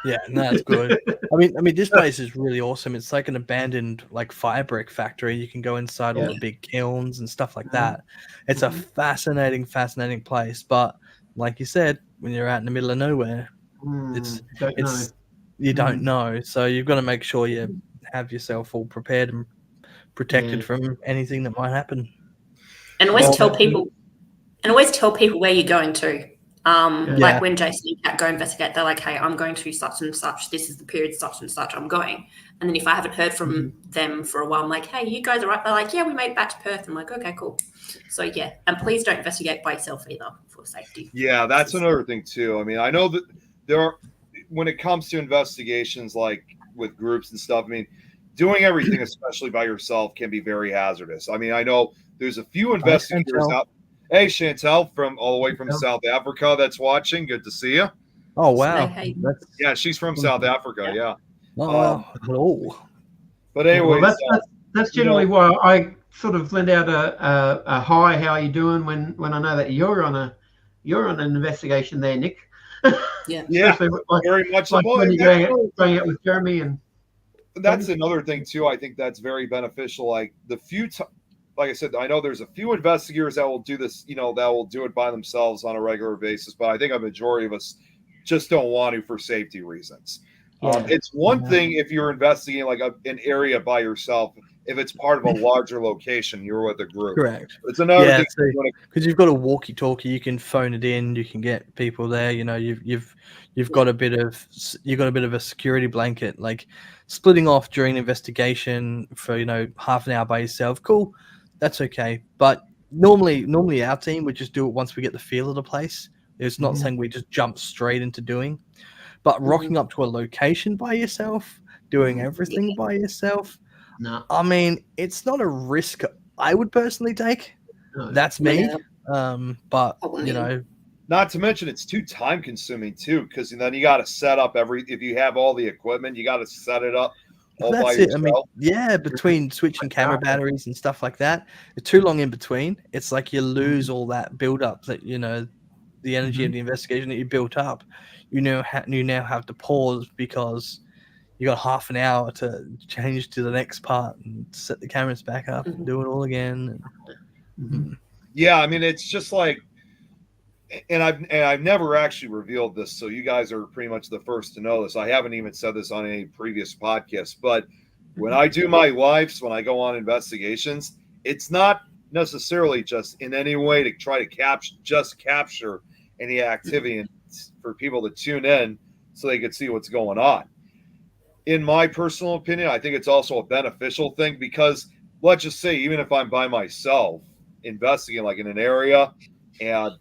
Yeah, no, that's good. I mean, this place is really awesome. It's like an abandoned fire brick factory. You can go inside all the big kilns and stuff like that. It's a fascinating place. But like you said, when you're out in the middle of nowhere, you don't know. So you've got to make sure you have yourself all prepared and protected from anything that might happen. And always tell people where you're going to. Like when Jason and Kat go investigate, they're like, hey, I'm going to such and such. This is the period such and such I'm going. And then if I haven't heard from them for a while, I'm like, hey, you guys are right. They're like, yeah, we made it back to Perth. I'm like, okay, cool. So, and please don't investigate by yourself either for safety. Yeah, that's another thing too. I mean, I know that when it comes to investigations like with groups and stuff, I mean, doing everything, especially by yourself, can be very hazardous. I mean, I know there's a few investigators out. Hey, Chantel, all the way from South Africa that's watching. Good to see you. Oh, wow. Hey. Yeah, she's from South Africa, yeah. Oh. But anyways. That's generally why I sort of lend out a hi, how are you doing, when I know that you're on an investigation there, Nick. Yeah, very much like when you're going out with Jeremy. And that's another thing, too. I think that's very beneficial. Like like I said, I know there's a few investigators that will do this, that will do it by themselves on a regular basis. But I think a majority of us just don't want to for safety reasons. Yeah. It's one Yeah. thing if you're investigating like an area by yourself, if it's part of a larger location, you're with a group. Correct. It's another Yeah, thing so when it- because you've got a walkie-talkie, you can phone it in. You can get people there. You know, you've got a bit of a security blanket. Like splitting off during an investigation for half an hour by yourself. Cool, that's okay. But normally our team would just do it once we get the feel of the place. It's not saying we just jump straight into doing. But rocking up to a location by yourself, doing everything by yourself, No. I mean, it's not a risk I would personally take. No. That's me. Yeah. But I wouldn't. not to mention it's too time consuming too, because then you got to set up if you have all the equipment, you got to set it up all by that's it. yourself. I mean, yeah, between switching camera batteries and stuff like that, it's too long in between. It's like you lose all that build up that the energy of the investigation that you built up. You now have to pause because you got half an hour to change to the next part and set the cameras back up and do it all again. Yeah, I mean, it's just like, and I've never actually revealed this, so you guys are pretty much the first to know this. I haven't even said this on any previous podcast, but when I do my lives, when I go on investigations, it's not necessarily just in any way to try to capture any activity and for people to tune in so they could see what's going on. In my personal opinion, I think it's also a beneficial thing because let's just say, even if I'm by myself investigating like in an area and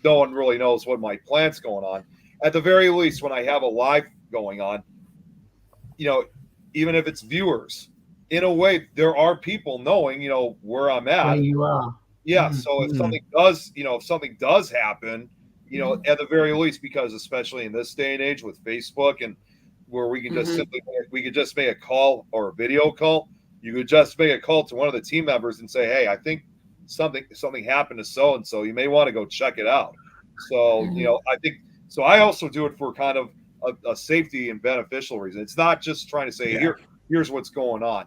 no one really knows what my plan's going on, at the very least, when I have a live going on, even if it's viewers, in a way, there are people knowing, where I'm at. Where you are. Yeah. So if something does happen, at the very least, because especially in this day and age with Facebook and where we can just we could just make a call or a video call. You could just make a call to one of the team members and say, "Hey, I think something happened to so and so. You may want to go check it out." So I think so. I also do it for kind of a safety and beneficial reason. It's not just trying to say here's what's going on.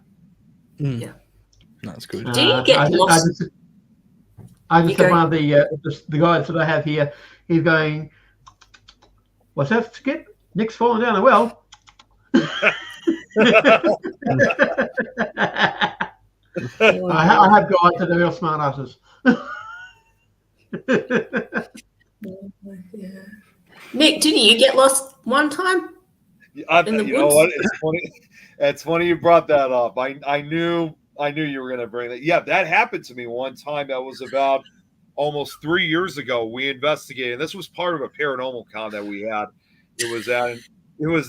Yeah, that's good. Do you get lost? I just have one of the guys that I have here. He's going, "What's that, Skip? Nick's falling down the well." I have guys that are real smart asses. Nick, didn't you get lost one time? You know what? It's funny. It's funny you brought that up. I knew you were going to bring that. Yeah, that happened to me one time. That was about almost 3 years ago. We investigated. This was part of a paranormal con that we had. It was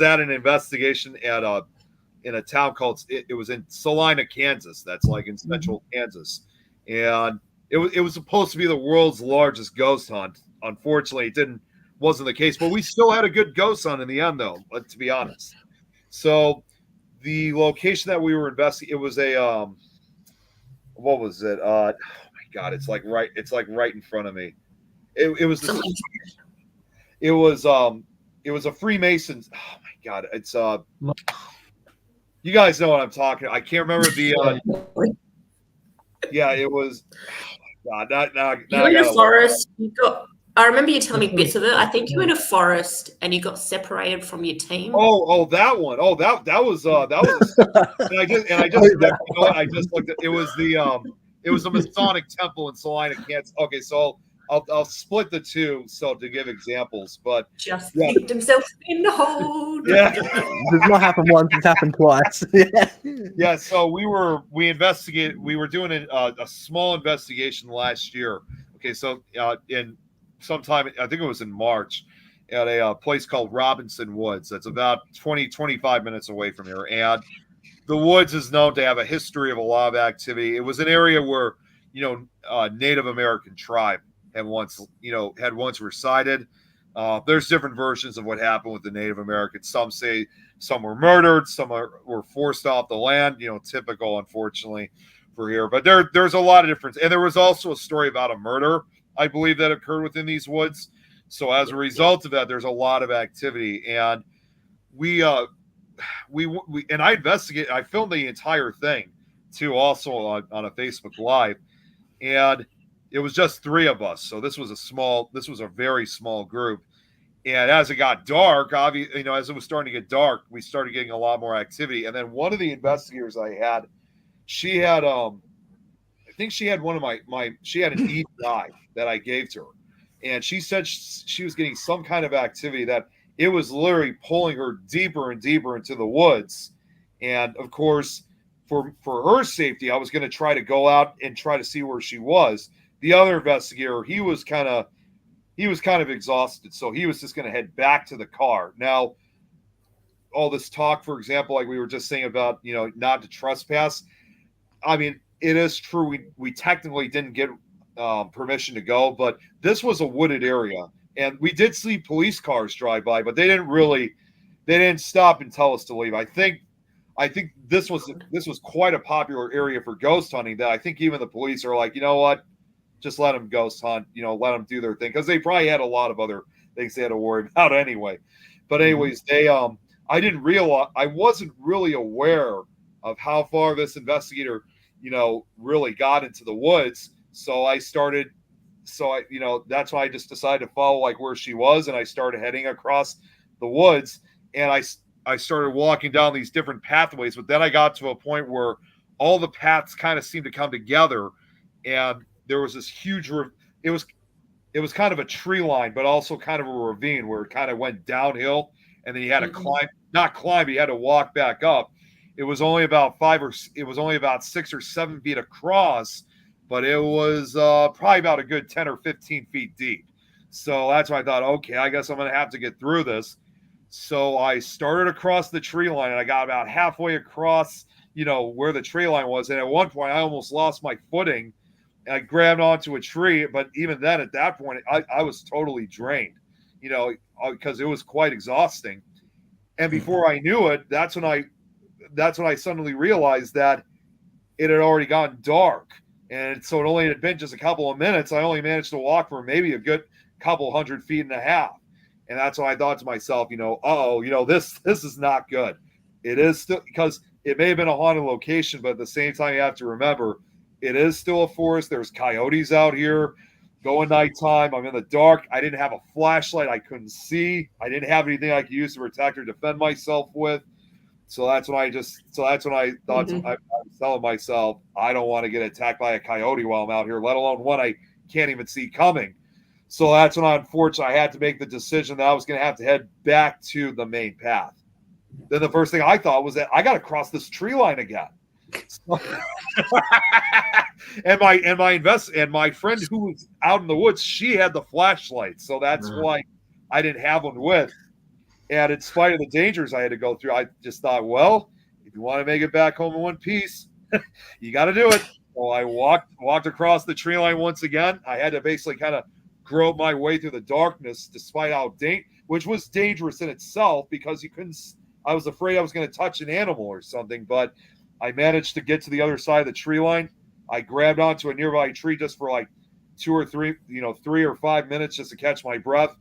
at an investigation in a town called it was in Salina, Kansas. That's like in central Kansas, and it was supposed to be the world's largest ghost hunt. Unfortunately, wasn't the case, but we still had a good ghost hunt in the end, though. To be honest, so the location that we were investigating, it was a what was it? Oh my God, it's like right in front of me. It was a Freemasons. Oh my God, it's you guys know what I'm talking. I can't remember the. Yeah, it was. Oh my God, now you were in a forest. I remember you telling me bits of it. I think you were in a forest and you got separated from your team. Oh, that one. Oh, that was. and I just remember, I just looked at. It was a Masonic temple in Salina, Kansas. Okay, so I'll split the two to give examples, but just kicked himself in the hole. Yeah, it's not happened once; it's happened twice. Yeah. So we investigated. We were doing a small investigation last year. Okay, so in sometime I think it was in March at a place called Robinson Woods. That's about 25 minutes away from here, and the woods is known to have a history of a lot of activity. It was an area where Native American tribe had once resided. There's different versions of what happened with the Native Americans. Some say some were murdered, some were forced off the land. Typical, unfortunately, for here. But there's a lot of difference. And there was also a story about a murder, I believe, that occurred within these woods. So as a result of that, there's a lot of activity. And we and I investigated. I filmed the entire thing too, also on a Facebook Live, and it was just 3 of us. So this was a very small group. And as it got dark, obviously, as it was starting to get dark, we started getting a lot more activity. And then one of the investigators I had, she had I think she had one of she had an EPI that I gave to her. And she said she was getting some kind of activity that it was literally pulling her deeper and deeper into the woods. And of course, for her safety, I was going to try to go out and try to see where she was. The other investigator, he was kind of exhausted, so he was just going to head back to the car. Now, all this talk, for example, like we were just saying about, not to trespass. I mean, it is true. We technically didn't get permission to go, but this was a wooded area, and we did see police cars drive by, but they didn't stop and tell us to leave. I think this was quite a popular area for ghost hunting, that I think even the police are like, you know what, just let them ghost hunt, let them do their thing, because they probably had a lot of other things they had to worry about anyway. But anyways, I wasn't really aware of how far this investigator, really got into the woods. So that's why I just decided to follow like where she was, and I started heading across the woods, and I started walking down these different pathways. But then I got to a point where all the paths kind of seemed to come together, and there was this huge, it was kind of a tree line, but also kind of a ravine where it kind of went downhill, and then you had to not climb, but you had to walk back up. It was only about 6 or 7 feet across, but it was probably about a good 10 or 15 feet deep. So that's why I thought, okay, I guess I'm going to have to get through this. So I started across the tree line, and I got about halfway across, where the tree line was. And at one point, I almost lost my footing. And I grabbed onto a tree, but even then, at that point, I was totally drained, because it was quite exhausting. And before I knew it, that's when I suddenly realized that it had already gotten dark. And so it only had been just a couple of minutes. I only managed to walk for maybe a good couple 100 feet and a half. And that's when I thought to myself, this is not good. It is still, because it may have been a haunted location, but at the same time, you have to remember, it is still a forest. There's coyotes out here. Going nighttime, I'm in the dark. I didn't have a flashlight. I couldn't see. I didn't have anything I could use to protect or defend myself with. So that's when I thought, I was telling myself, I don't want to get attacked by a coyote while I'm out here, let alone one I can't even see coming. So that's when, unfortunately, I had to make the decision that I was going to have to head back to the main path. Then the first thing I thought was that I got to cross this tree line again. and my friend who was out in the woods, she had the flashlight, so that's why I didn't have one with. And in spite of the dangers I had to go through, I just thought, well, if you want to make it back home in one piece, you got to do it. So I walked across the tree line once again. I had to basically kind of grope my way through the darkness, despite how which was dangerous in itself, because I was afraid I was going to touch an animal or something, but I managed to get to the other side of the tree line. I grabbed onto a nearby tree just for like 3 or 5 minutes just to catch my breath.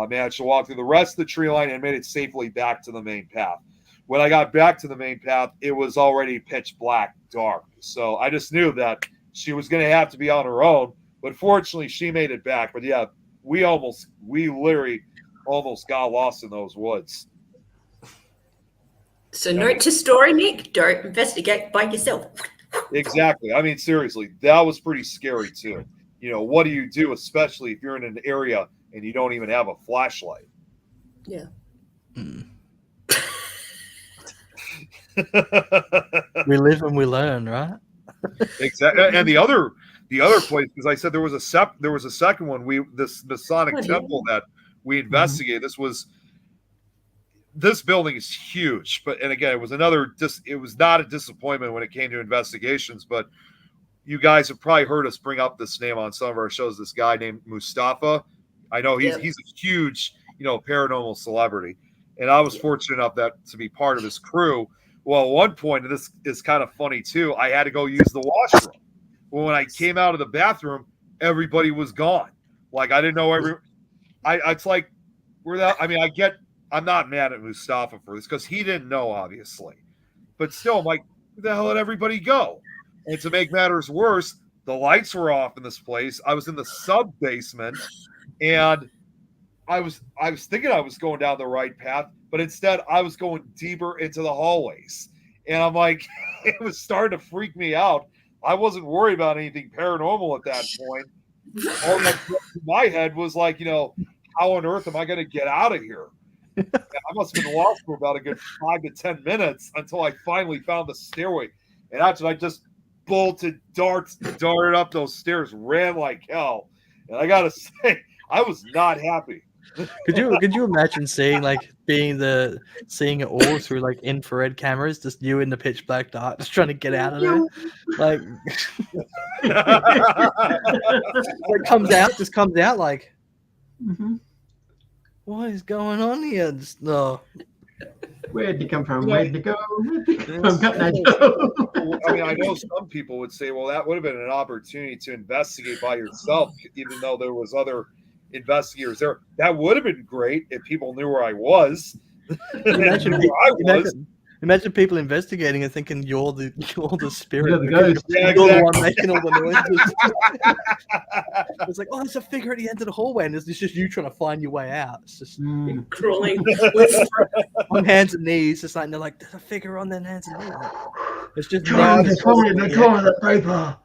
Managed to walk through the rest of the tree line and made it safely back to the main path. When I got back to the main path, it was already pitch black dark. So I just knew that she was going to have to be on her own. But fortunately, she made it back. But yeah, we literally almost got lost in those woods. So note to story, Nick, don't investigate by yourself. Exactly. I mean, seriously, that was pretty scary too. What do you do, especially if you're in an area and you don't even have a flashlight? Yeah. We live and we learn, right? Exactly. And the other place, because I said there was a second one. This Masonic temple that we investigated. This building is huge, and again, it was not a disappointment when it came to investigations. But you guys have probably heard us bring up this name on some of our shows. This guy named Mustafa. I know he's a huge, paranormal celebrity, and I was fortunate enough to be part of his crew. Well, at one point, and this is kind of funny too, I had to go use the washroom. Well, when I came out of the bathroom, everybody was gone. Like, I didn't know it's like, I'm not mad at Mustafa for this, because he didn't know, obviously. But still, I'm like, where the hell did everybody go? And to make matters worse, the lights were off in this place. I was in the sub-basement, and I was thinking I was going down the right path, but instead I was going deeper into the hallways. And I'm like, it was starting to freak me out. I wasn't worried about anything paranormal at that point. All that went through my head was like, how on earth am I going to get out of here? And I must have been lost for about a good 5 to 10 minutes until I finally found the stairway. And after I just darted up those stairs, ran like hell. And I got to say, I was not happy. Could you imagine seeing it all through like infrared cameras, just you in the pitch black dark, just trying to get out of there? Like it comes out like, what is going on here? Just, no. Where'd you come from? Where'd you go? I mean, I know some people would say, well, that would have been an opportunity to investigate by yourself, even though there was other investigators there. That would have been great if people knew where I was. Imagine people investigating and thinking you're the spirit. You're the ghost. You're the one making all the noises. It's like, oh, there's a figure at the end of the hallway, and it's just you trying to find your way out. It's just crawling on hands and knees. It's like they're like, there's a figure on their hands and knees. It's just they're calling the paper.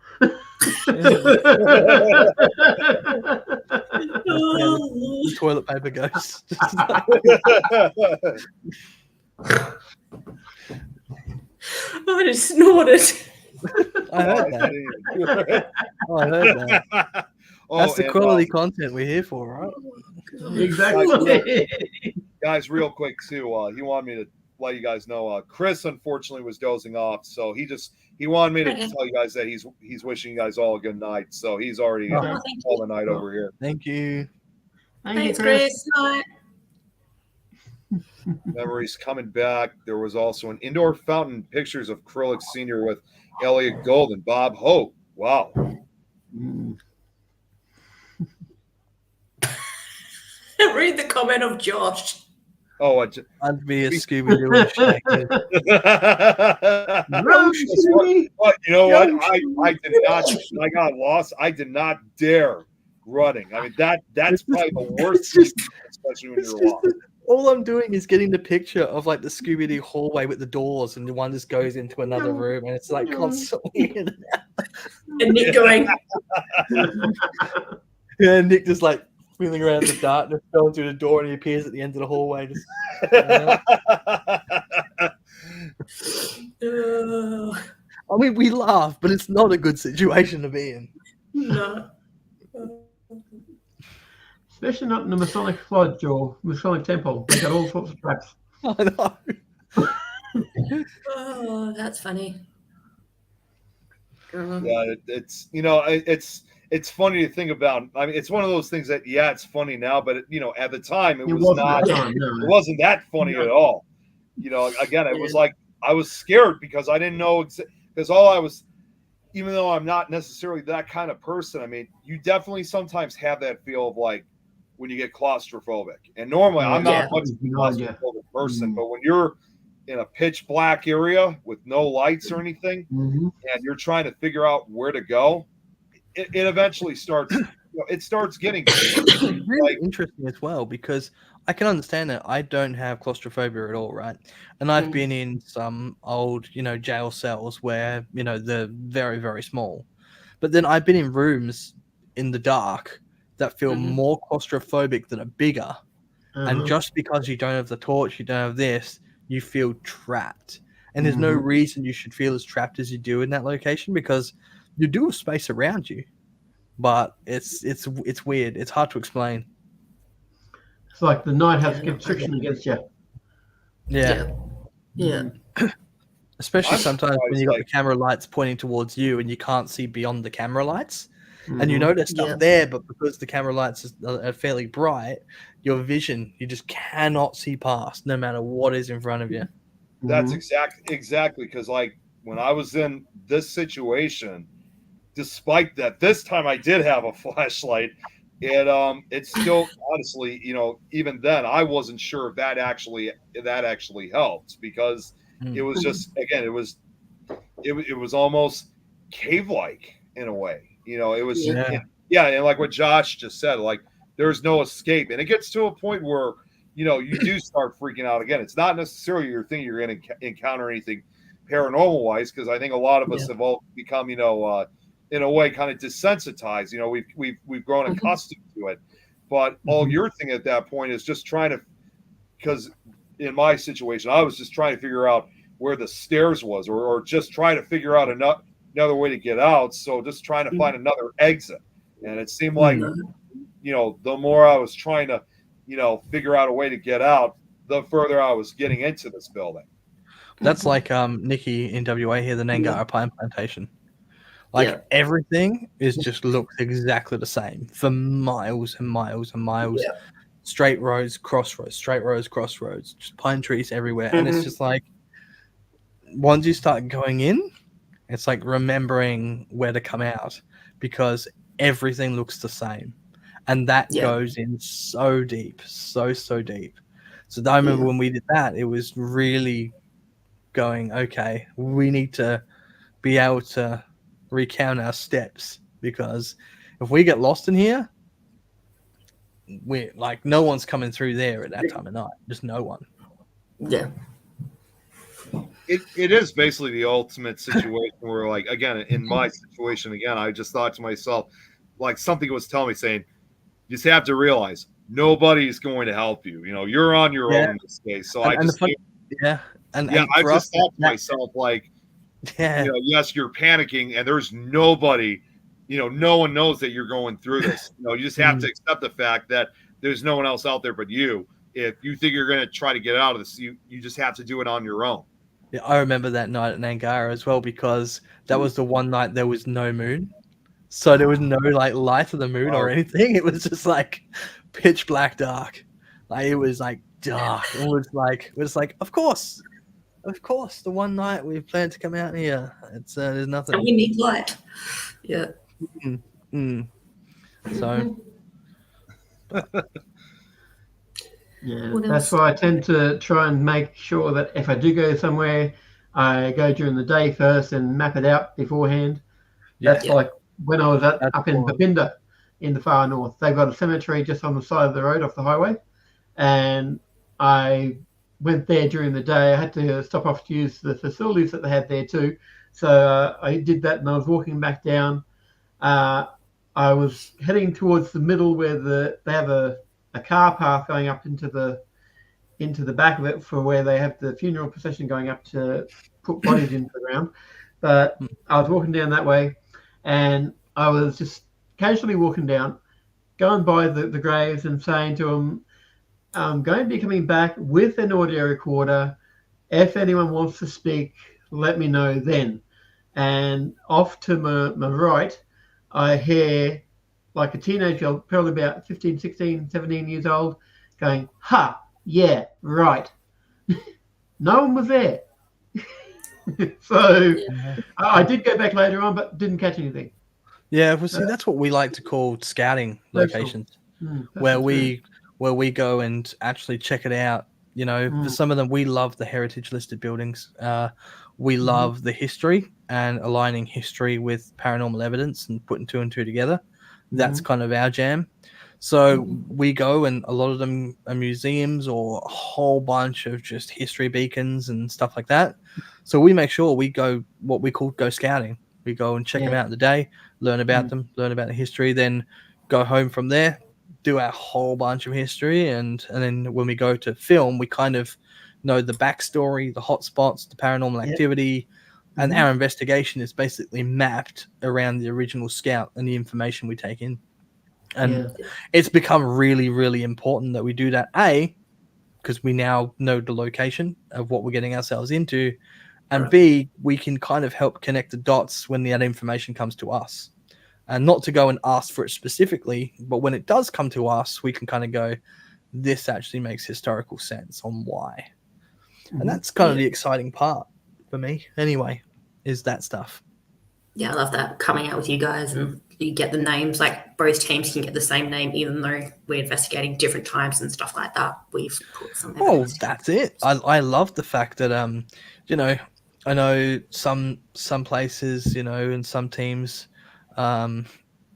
The toilet paper goes. I just snorted. I heard that. That's the quality content we're here for, right? Exactly. Guys, real quick too. He wanted me to let you guys know. Chris unfortunately was dozing off, so he wanted me to tell you guys that he's wishing you guys all a good night. So he's already all the night over here. Thank you. Thanks, Chris. Night. Memories coming back. There was also an indoor fountain, pictures of Krillick Sr. with Elliot Gold and Bob Hope. Wow. Read the comment of Josh. Oh, I'd be a Scooby-Doo and shaking. But you know what? I did not. I got lost. I did not dare running. I mean, that's probably the worst, especially when you're lost. All I'm doing is getting the picture of like the Scooby-Doo hallway with the doors, and the one just goes into another room, and it's like constantly. And Nick going. Yeah, Nick just like wheeling around the darkness, going through the door, and he appears at the end of the hallway. Just, I mean, we laugh, but it's not a good situation to be in. No. Especially not in the Masonic Lodge or Masonic Temple. They got all sorts of traps. I know. Oh, that's funny. Yeah, it's funny to think about. I mean, it's one of those things that it's funny now, but at the time it was not. It wasn't that funny at all. Again, it was like I was scared because I didn't know because all I was. Even though I'm not necessarily that kind of person, I mean, you definitely sometimes have that feel of like when you get claustrophobic. And normally I'm not much of a claustrophobic person, but when you're in a pitch black area with no lights or anything, and you're trying to figure out where to go, it eventually starts. It starts getting really interesting as well, because I can understand that I don't have claustrophobia at all, right? And I've been in some old, jail cells where, they're very, very small. But then I've been in rooms in the dark that feel more claustrophobic that are bigger. And just because you don't have the torch, you don't have this, you feel trapped. And there's no reason you should feel as trapped as you do in that location, because you do have space around you. But it's weird. It's hard to explain. It's like the night has constriction against you. Yeah. Especially sometimes when you got the camera lights pointing towards you and you can't see beyond the camera lights. And there's stuff there, but because the camera lights are fairly bright, your vision, you just cannot see past no matter what is in front of you. That's exactly because like when I was in this situation, despite that, this time I did have a flashlight. It's still honestly, even then I wasn't sure if that actually helped, because it was just, again, it was almost cave-like in a way. It was and like what Josh just said, like there's no escape. And it gets to a point where, you do start freaking out again. It's not necessarily your thing you're going to encounter anything paranormal wise, because I think a lot of us have all become, in a way, kind of desensitized. We've grown accustomed to it. But all you're thinking at that point is just trying to, because in my situation, I was just trying to figure out where the stairs was, or just trying to figure out another way to get out. So just trying to find another exit. And it seemed like, the more I was trying to, figure out a way to get out, the further I was getting into this building. That's like Nikki in WA here, the Nangara Pine Plantation. Like everything just looks exactly the same for miles and miles and miles. Yeah. Straight roads, crossroads, straight roads, crossroads, just pine trees everywhere. And it's just like, once you start going in, it's like remembering where to come out, because everything looks the same. And that goes in so deep, so deep. So I remember when we did that, it was really going, okay, we need to be able to recount our steps, because if we get lost in here, we're like, no one's coming through there at that time of night. Just no one. Yeah. It is basically the ultimate situation where, like, again, in my situation, again, I just thought to myself, like, something was telling me, saying, you just have to realize nobody's going to help you. You're on your own in this case. So I just thought to myself, like, yes, you're panicking, and there's nobody, no one knows that you're going through this. You just have to accept the fact that there's no one else out there but you. If you think you're going to try to get out of this, you just have to do it on your own. Yeah, I remember that night at Nangara as well, because that was the one night there was no moon. So there was no like light of the moon or anything. It was just like pitch black dark. Like it was like dark. It was like, of course, the one night we planned to come out here. It's there's nothing. And we need light. Yeah. So. Yeah, that's why I tend to try and make sure that if I do go somewhere, I go during the day first and map it out beforehand. That's like when I was up in Babinda in the far north. They've got a cemetery just on the side of the road off the highway. And I went there during the day. I had to stop off to use the facilities that they had there too. So I did that, and I was walking back down. I was heading towards the middle where they have a car path going up into the back of it for where they have the funeral procession going up to put bodies into the ground. But I was walking down that way, and I was just casually walking down, going by the graves and saying to them, I'm going to be coming back with an audio recorder. If anyone wants to speak, let me know then. And off to my right, I hear like a teenage girl, probably about 15, 16, 17 years old, going, ha, yeah, right. No one was there. So I did go back later on, but didn't catch anything. Yeah, well, see, that's what we like to call scouting locations, where we go and actually check it out. For some of them, we love the heritage listed buildings. We love the history and aligning history with paranormal evidence and putting two and two together. That's kind of our jam. So we go, and a lot of them are museums or a whole bunch of just history beacons and stuff like that. So we make sure we go what we call go scouting. We go and check them out in the day, learn about them, learn about the history, then go home from there, do our whole bunch of history. And then when we go to film, we kind of know the backstory, the hotspots, the paranormal activity. And our investigation is basically mapped around the original scout and the information we take in. And it's become really, really important that we do that, A, because we now know the location of what we're getting ourselves into, and B, we can kind of help connect the dots when that information comes to us. And not to go and ask for it specifically, but when it does come to us, we can kind of go, this actually makes historical sense on why. And that's kind of the exciting part for me, anyway, is that stuff. Yeah, I love that, coming out with you guys, and you get the names, like both teams can get the same name, even though we're investigating different times and stuff like that. We've put some evidence. That's it. I love the fact that, I know some places, and some teams,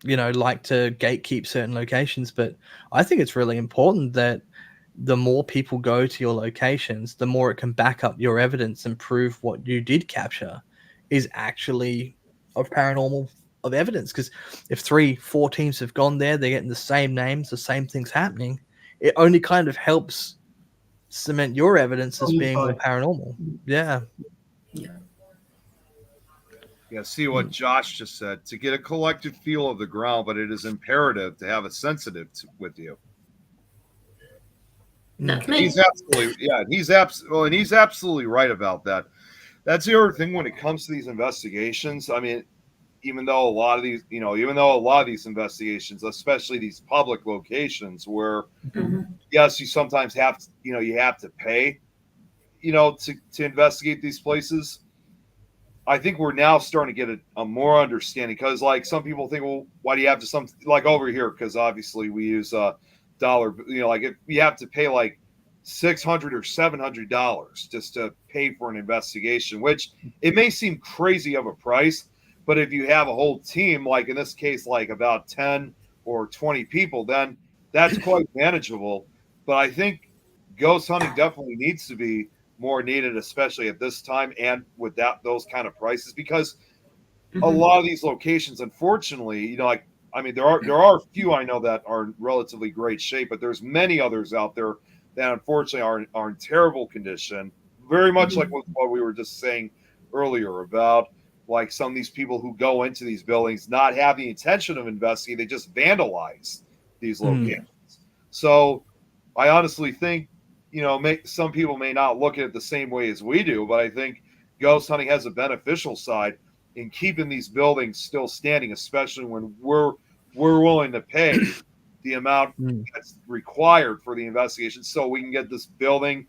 like to gatekeep certain locations, but I think it's really important that the more people go to your locations, the more it can back up your evidence and prove what you did capture is actually of paranormal of evidence. Because if 3-4 teams have gone there, they're getting the same names, the same things happening, it only kind of helps cement your evidence as being more paranormal. Yeah. Yeah, see what Josh just said. To get a collective feel of the ground, but it is imperative to have a sensitive with you. That's me. He's absolutely and he's absolutely right about that. That's the other thing when it comes to these investigations. I mean, even though a lot of these investigations, especially these public locations, where yes, you sometimes have to, you have to pay, to investigate these places. I think we're now starting to get a more understanding, because like some people think, well, why do you have to like over here? Because obviously we use dollar, like if you have to pay like $600 or $700 just to pay for an investigation, which it may seem crazy of a price, but if you have a whole team, like in this case, like about 10 or 20 people, then that's quite manageable. But I think ghost hunting definitely needs to be more needed, especially at this time and with those kind of prices, because a lot of these locations, unfortunately, like, I mean, there are a few I know that are in relatively great shape, but there's many others out there that unfortunately are in terrible condition, very much like what we were just saying earlier about, like some of these people who go into these buildings not have the intention of investigating, they just vandalize these locations. So I honestly think, some people may not look at it the same way as we do, but I think ghost hunting has a beneficial side in keeping these buildings still standing, especially when we're willing to pay the amount that's required for the investigation, so we can get this building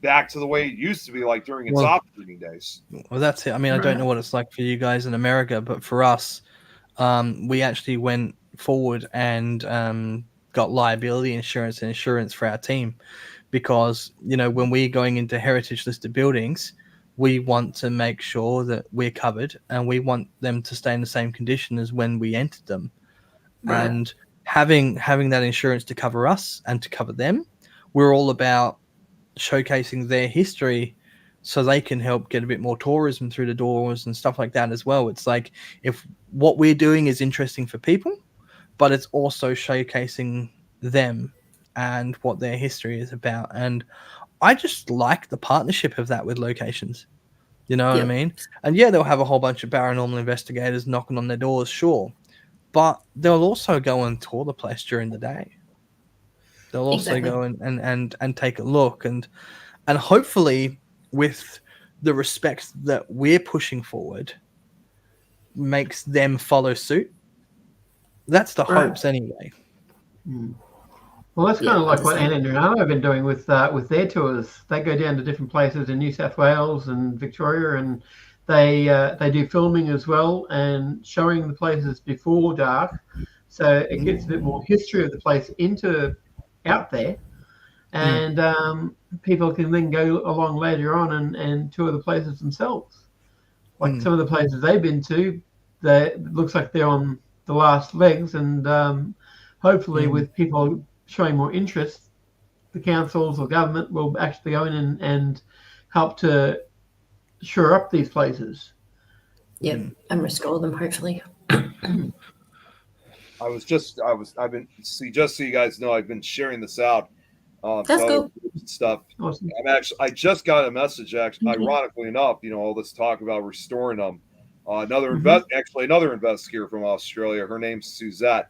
back to the way it used to be, like during its operating days. Well, that's it. I mean, I don't know what it's like for you guys in America, but for us, we actually went forward and got liability insurance and insurance for our team, because when we're going into heritage listed buildings, we want to make sure that we're covered, and we want them to stay in the same condition as when we entered them. And having that insurance to cover us and to cover them, we're all about showcasing their history so they can help get a bit more tourism through the doors and stuff like that as well. It's like, if what we're doing is interesting for people, but it's also showcasing them and what their history is about. And I just like the partnership of that with locations. You know what I mean? And yeah, they'll have a whole bunch of paranormal investigators knocking on their doors, sure. But they'll also go and tour the place during the day. They'll also go and take a look, and hopefully with the respect that we're pushing forward makes them follow suit. That's the hopes anyway. Well, that's kind of like what Anna and Renato have been doing with their tours. They go down to different places in New South Wales and Victoria, and they do filming as well and showing the places before dark, so it gets a bit more history of the place out there, and people can then go along later on and tour the places themselves. Like some of the places they've been to, it looks like they're on the last legs, and hopefully with people showing more interest, the councils or government will actually go in and help to shore up these places. And restore them, hopefully. Just so you guys know, I've been sharing this out. That's cool. Stuff. Awesome. I just got a message, ironically enough, all this talk about restoring them. Another investigator from Australia, her name's Suzette,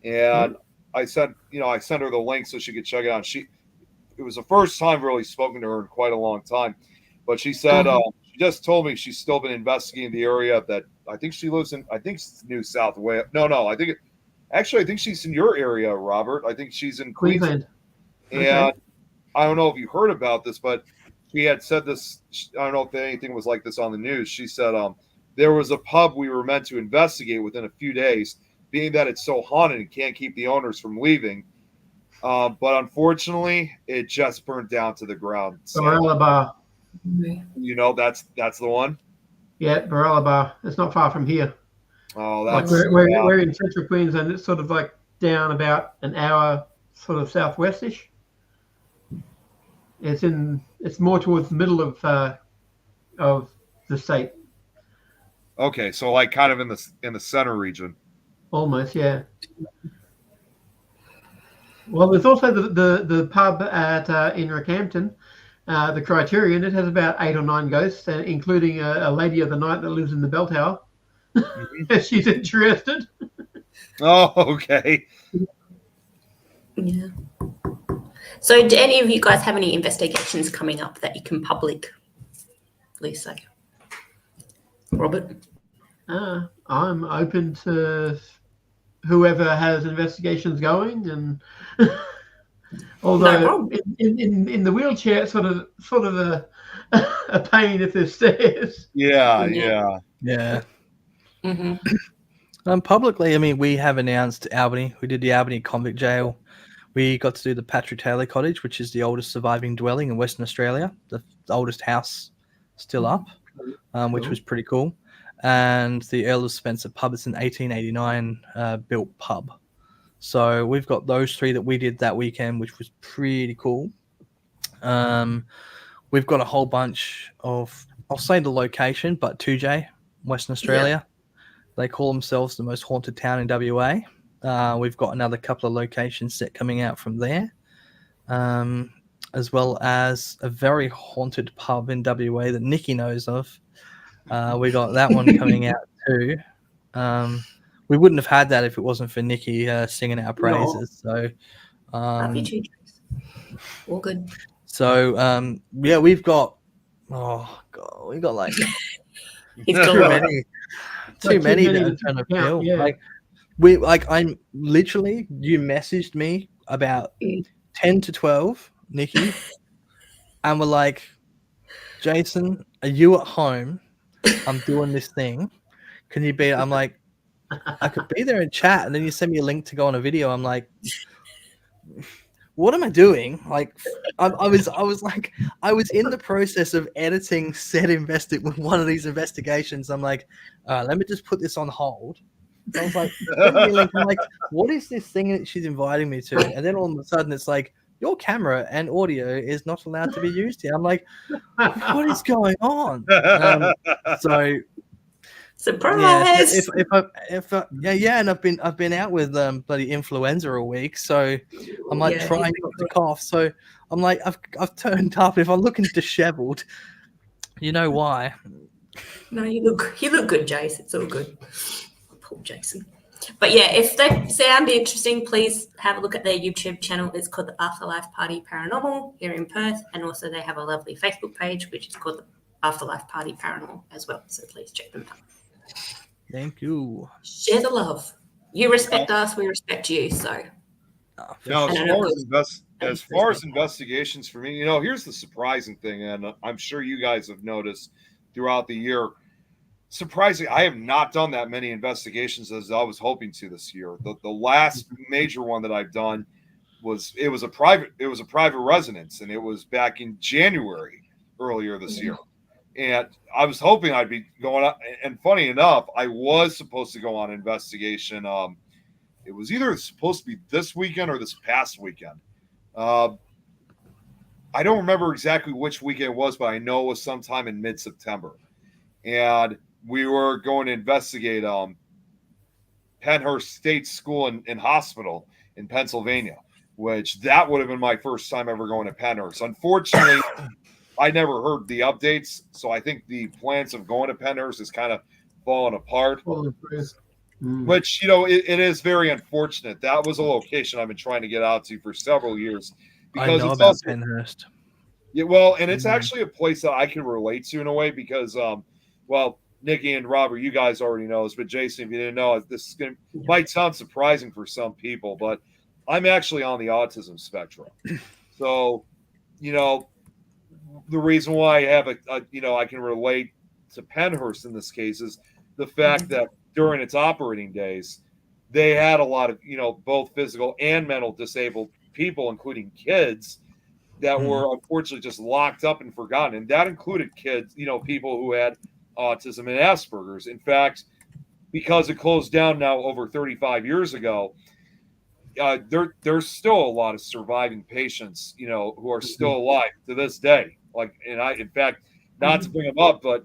and I sent her the link so she could check it out. It was the first time I've really spoken to her in quite a long time, but she said she just told me she's still been investigating the area that I think she lives in. I think it's New South Wales. No, I think she's in your area, Robert. I think she's in Queensland. And I don't know if you heard about this, but she had said this. I don't know if anything was like this on the news. She said there was a pub we were meant to investigate within a few days, being that it's so haunted and can't keep the owners from leaving. But unfortunately, it just burned down to the ground. Barella Bar. That's the one? Yeah, Barella Bar. It's not far from here. Oh, Like that's we're in central Queensland. It's sort of like down about an hour, sort of southwestish. It's more towards the middle of the state. okay. So like kind of in the center region. Almost, yeah. Well, there's also the pub at in Rockhampton, the Criterion. It has about 8 or 9 ghosts, including a lady of the night that lives in the bell tower. If she's interested. Oh, okay. Yeah. So, do any of you guys have any investigations coming up that you can publicly say? Robert? I'm open to whoever has investigations going, and although in the wheelchair, it's sort of a pain if there's stairs. Yeah. Mm-hmm. Publicly, I mean, we have announced Albany. We did the Albany convict jail. We got to do the Patrick Taylor Cottage, which is the oldest surviving dwelling in Western Australia, the oldest house still up, which was pretty cool. And the Earl of Spencer pub, it's an 1889 built pub. So we've got those 3 that we did that weekend, which was pretty cool. We've got a whole bunch of, I'll say the location, but 2J, Western Australia. Yeah. They call themselves the most haunted town in WA. We've got another couple of locations set coming out from there, as well as a very haunted pub in WA that Nikki knows of. We got that one coming out too. We wouldn't have had that if it wasn't for Nikki singing our praises. No. So, love you too. All good. So, yeah, we've got. Oh God, we got like too many that I'm trying to fill. Yeah. I'm literally. You messaged me about 10 to 12, Nikki, and we're like, Jason, are you at home? I'm doing this thing. Can you be? I'm like, I could be there and chat, and then you send me a link to go on a video. I'm like, what am I doing? Like, I was in the process of editing one of these investigations. I'm like, let me just put this on hold. So I was like, I'm like, what is this thing that she's inviting me to? And then all of a sudden it's like, your camera and audio is not allowed to be used here. I'm like, what is going on? So surprise. Yeah, and I've been out with bloody influenza a week, so I'm like trying not to cough. So I'm like, I've turned up. If I'm looking disheveled, you know why? No, you look good, Jace. It's all good. Poor Jason. But yeah, if they sound interesting, please have a look at their YouTube channel. It's called the Afterlife Party Paranormal here in Perth, and also they have a lovely Facebook page which is called the Afterlife Party Paranormal as well. So please check them out. Thank you. Share the love. You respect us, we respect you. So, now, as far as investigations for me, here's the surprising thing, and I'm sure you guys have noticed throughout the year. Surprisingly, I have not done that many investigations as I was hoping to this year. The last major one that I've done was a private residence, and it was back in January earlier this year. And I was hoping I'd be going up. And funny enough, I was supposed to go on an investigation. It was either supposed to be this weekend or this past weekend. I don't remember exactly which weekend it was, but I know it was sometime in mid-September. And we were going to investigate Penhurst State School and Hospital in Pennsylvania, which that would have been my first time ever going to Penhurst. Unfortunately, I never heard the updates, so I think the plans of going to Penhurst is kind of falling apart. Which, it is very unfortunate. That was a location I've been trying to get out to for several years. Because I know about Penhurst. Yeah, well, and it's actually a place that I can relate to in a way because, Nikki and Robert, you guys already know this, but Jason, if you didn't know, this might sound surprising for some people, but I'm actually on the autism spectrum. So, the reason why I have I can relate to Penhurst in this case is the fact that during its operating days, they had a lot of, both physical and mental disabled people, including kids, that were unfortunately just locked up and forgotten. And that included kids, people who had autism and Asperger's. In fact, because it closed down now over 35 years ago, there's still a lot of surviving patients, who are still alive to this day. In fact, not to bring them up, but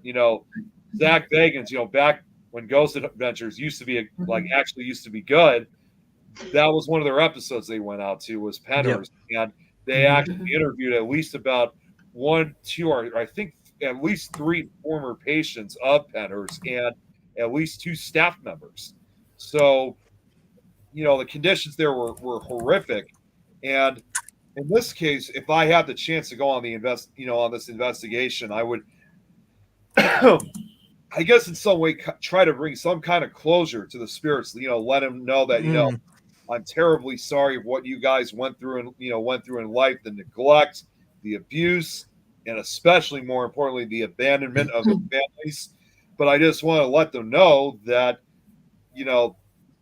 Zach Bagans, back when Ghost Adventures used to be actually used to be good. That was one of their episodes they went out to was Penners, and they actually interviewed at least about 1, 2, or I think at least 3 former patients of Penners and at least 2 staff members. So, the conditions there were horrific. And in this case, if I had the chance to go on on this investigation, I would, I guess in some way, try to bring some kind of closure to the spirits, let them know that, I'm terribly sorry of what you guys went through in life, the neglect, the abuse, and especially more importantly, the abandonment of the families. But I just want to let them know that,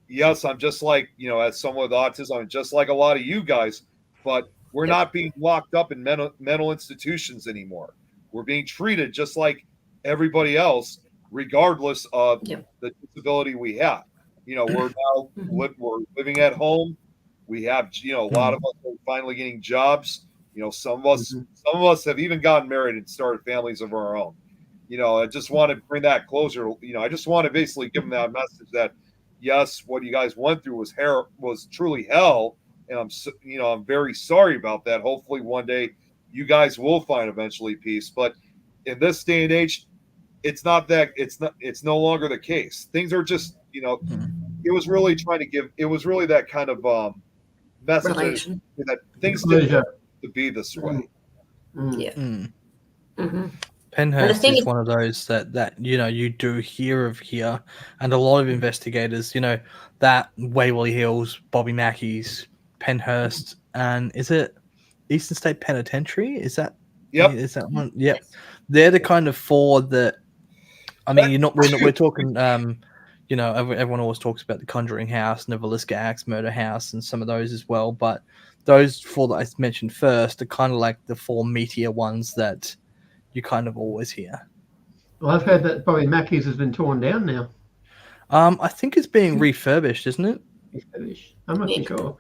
yes, I'm just like, as someone with autism, I'm just like a lot of you guys, but we're not being locked up in mental institutions anymore. We're being treated just like everybody else, regardless of the disability we have. We're now we're living at home. We have, a lot of us are finally getting jobs. Some of us have even gotten married and started families of our own. I just want to bring that closure. I just want to basically give them that message that, yes, what you guys went through was truly hell, and I'm very sorry about that. Hopefully, one day you guys will find eventually peace. But in this day and age, it's no longer the case. Things are just, it was really that kind of message that things didn't have to be this way. Penhurst is one of those that you do hear of here, and a lot of investigators, that Waverly Hills, Bobby Mackey's, Penhurst, and is it Eastern State Penitentiary? Is that Is that one? Yep. They're the kind of 4 that, I mean, we're talking. Everyone always talks about the Conjuring House, Novelisca Axe, Murder House, and some of those as well. But those 4 that I mentioned first are kind of like the 4 meatier ones that you kind of always hear. Well, I've heard that Bobby Mackey's has been torn down now. I think it's being refurbished, isn't it? Refurbished. I'm not sure.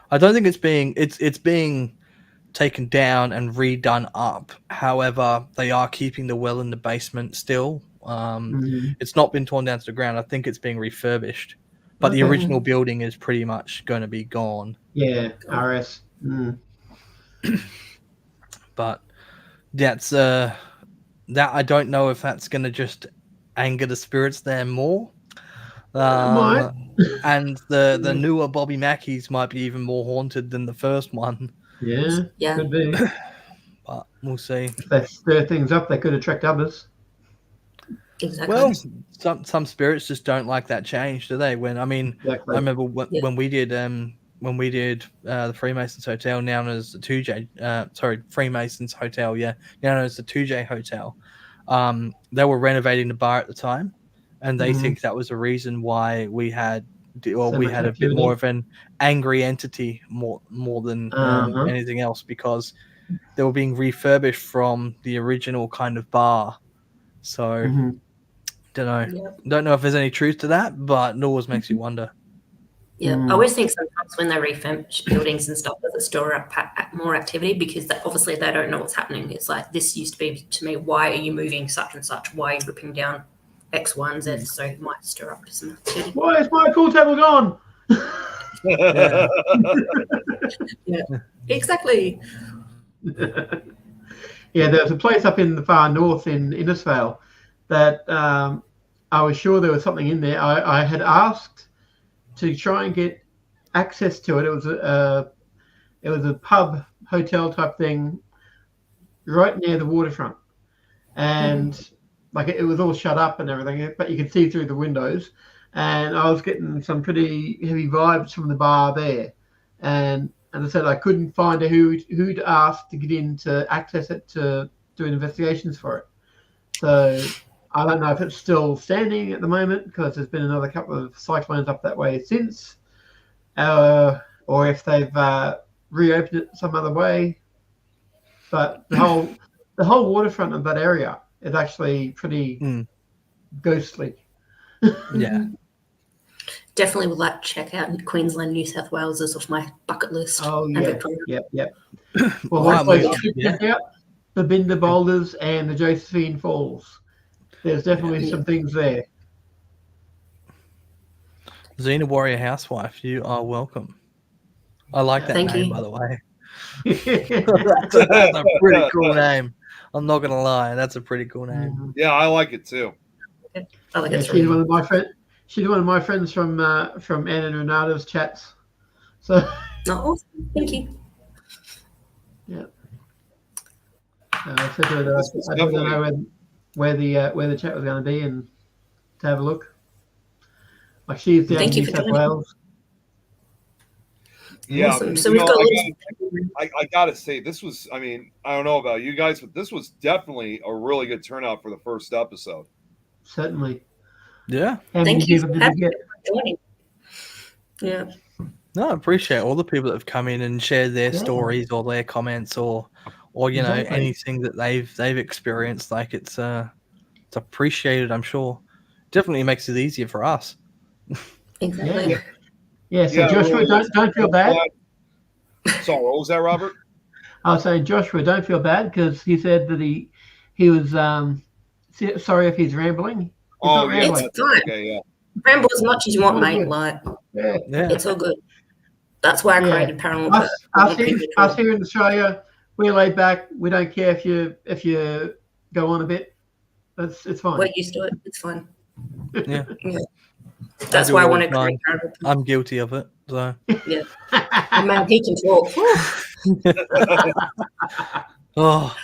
I don't think it's being taken down and redone up. However, they are keeping the well in the basement still. It's not been torn down to the ground. I think it's being refurbished, but the original building is pretty much going to be gone. Yeah, RS. But that's that. I don't know if that's going to just anger the spirits there more. And the newer Bobby Mackey's might be even more haunted than the first one. Yeah. Could be. But we'll see. If they stir things up, they could attract others. Exactly. Well, some spirits just don't like that change, do they? I remember when we did the Freemasons Hotel, now known as the 2J. Freemasons Hotel, now known as the 2J Hotel. They were renovating the bar at the time, and they think that was the reason why we had a bit more of an angry entity more than anything else, because they were being refurbished from the original kind of bar. So don't know if there's any truth to that, but it always makes you wonder. I always think sometimes when they refurbish buildings and stuff, there's a stir up more activity, because obviously they don't know what's happening. It's like, this used to be to me, why are you moving such and such? Why are you ripping down X, Y, and Z? So it might stir up some activity. Why is my pool table gone? Exactly. There's a place up in the far north in Innisfail that I was sure there was something in there. I had asked to try and get access to it. It was a pub hotel type thing right near the waterfront, and it was all shut up and everything, but you could see through the windows. And I was getting some pretty heavy vibes from the bar there, and I said I couldn't find who'd asked to get in to access it to do investigations for it. So I don't know if it's still standing at the moment, because there's been another couple of cyclones up that way since, or if they've reopened it some other way. But the whole waterfront of that area is actually pretty ghostly. Definitely would like to check out Queensland, New South Wales is off my bucket list. Oh, And yeah. Victoria. Yep. Well, Right, once well, I check out the Binder Boulders and the Josephine Falls, there's definitely some things there. Xena Warrior Housewife, you are welcome. I like that Thank name, you. by the way. Yeah. That's a pretty cool name. I'm not gonna lie, that's a pretty cool name. Yeah, I like it too. I like Yeah, it she's too. one of my friends. She's one of my friends from Anna and Renata's chats. So Oh, awesome. Thank you. yeah, I said to her that This was I didn't definitely- know where the chat was going to be and to have a look. Like she's down in Thank you New for South joining. Wales. Yeah, Awesome. you So we've know, got I gotta say, this was, I mean, I don't know about you guys, but this was definitely a really good turnout for the first episode. Certainly. Yeah. How many Thank you people for did we having get? me for joining. Yeah. No, I appreciate all the people that have come in and shared their Yeah. stories or their comments or you know, Exactly. anything that they've experienced. Like it's appreciated, I'm sure. Definitely makes it easier for us. Exactly. Yeah. So Yeah, Joshua, really, don't feel bad. Sorry, what was that, Robert? I was saying Joshua, don't feel bad because he said that he was sorry if he's rambling. He's not Yeah, rambling. It's fine. okay, yeah. Ramble as much as you want, All mate. good. Like, Yeah. Yeah. it's all good. That's why I Yeah. created Paranormal Perth. I Us want people to talk. here in Australia, we're laid back. We don't care if you go on a bit. It's fine. We're used to it. It's fine. Yeah. That's do why I all want the to create time. Paranormal Perth. I'm guilty of it. So Yeah. Oh, man, he can talk. oh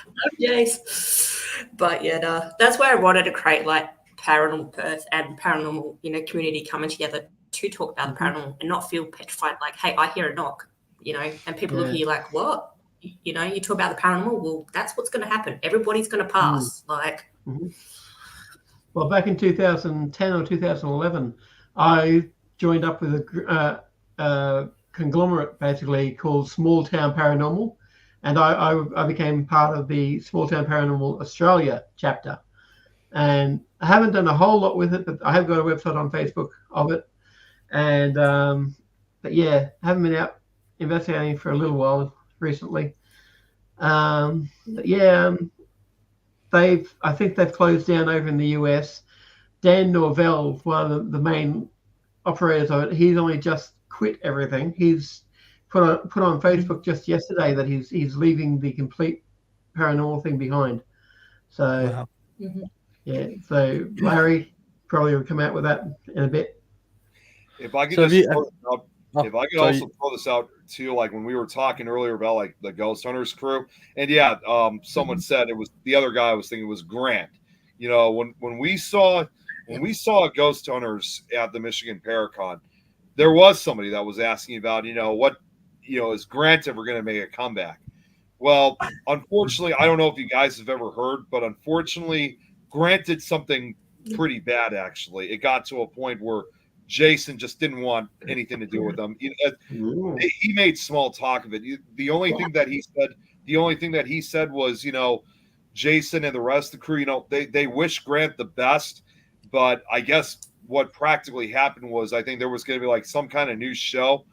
Jace. But yeah, no, that's why I wanted to create like Paranormal Perth and paranormal, community coming together to talk about the paranormal and not feel petrified. Like, hey, I hear a knock, and people look at you like, what? You talk about the paranormal. Well, that's what's going to happen. Everybody's going to pass. Like, Well, back in 2010 or 2011, I joined up with a conglomerate basically called Small Town Paranormal, and I became part of the Small Town Paranormal Australia chapter. And I haven't done a whole lot with it, but I have got a website on Facebook of it. And but yeah, haven't been out investigating for a little while recently. But yeah, I think they've closed down over in the US. Dan Norvell, one of the main operators of it, he's only just quit everything. He's put on Facebook just yesterday that he's leaving the complete paranormal thing behind. So wow. yeah, so Larry probably will come out with that in a bit. If I could So just have you- throw this out, if I could so also throw this out too, like when we were talking earlier about like the Ghost Hunters crew, and yeah, someone said it was the other guy I was thinking was Grant. When we saw Ghost Hunters at the Michigan Paracon, there was somebody that was asking about, what, is Grant ever going to make a comeback? Well, unfortunately, I don't know if you guys have ever heard, but unfortunately, Grant did something pretty bad. Actually, it got to a point where Jason just didn't want anything to do with them. He made small talk of it. The only thing that he said was, Jason and the rest of the crew, they wish Grant the best, but I guess what practically happened was I think there was going to be like some kind of new show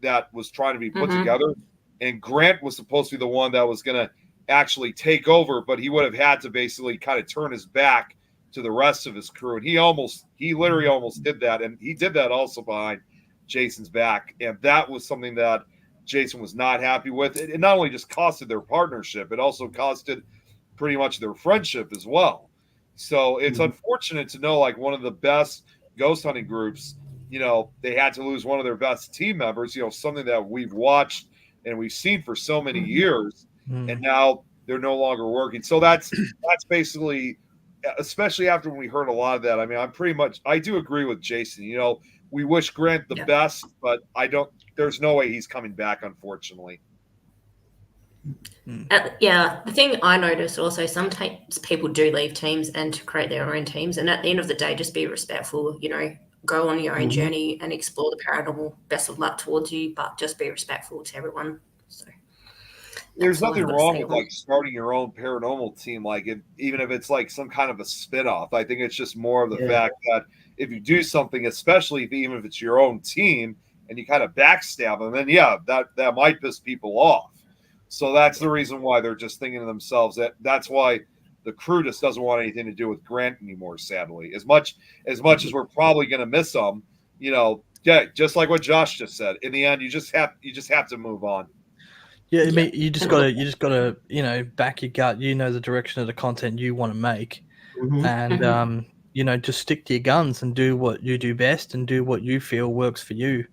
that was trying to be put together, and Grant was supposed to be the one that was going to actually take over, but he would have had to basically kind of turn his back to the rest of his crew, and he literally almost did that, and he did that also behind Jason's back, and that was something that Jason was not happy with. It not only just costed their partnership, it also costed pretty much their friendship as well. So it's unfortunate to know, like, one of the best ghost hunting groups, they had to lose one of their best team members, something that we've watched and we've seen for so many years, and now they're no longer working. So that's basically, especially after we heard a lot of that. I mean, I do agree with Jason. We wish Grant the best, but there's no way he's coming back, unfortunately. Yeah, the thing I noticed also, sometimes people do leave teams and to create their own teams. And at the end of the day, just be respectful, go on your own journey and explore the paranormal. Best of luck towards you, but just be respectful to everyone. So there's nothing wrong with like starting your own paranormal team, like even if it's like some kind of a spin-off. I think it's just more of the fact that if you do something, especially even if it's your own team, and you kind of backstab them, then yeah, that might piss people off. So that's the reason why they're just thinking to themselves that's why the crew just doesn't want anything to do with Grant anymore. Sadly, as much as we're probably going to miss him, yeah, just like what Josh just said. In the end, you just have to move on. Yeah, I mean, you just gotta, back your gut. You know the direction of the content you want to make, and just stick to your guns and do what you do best and do what you feel works for you.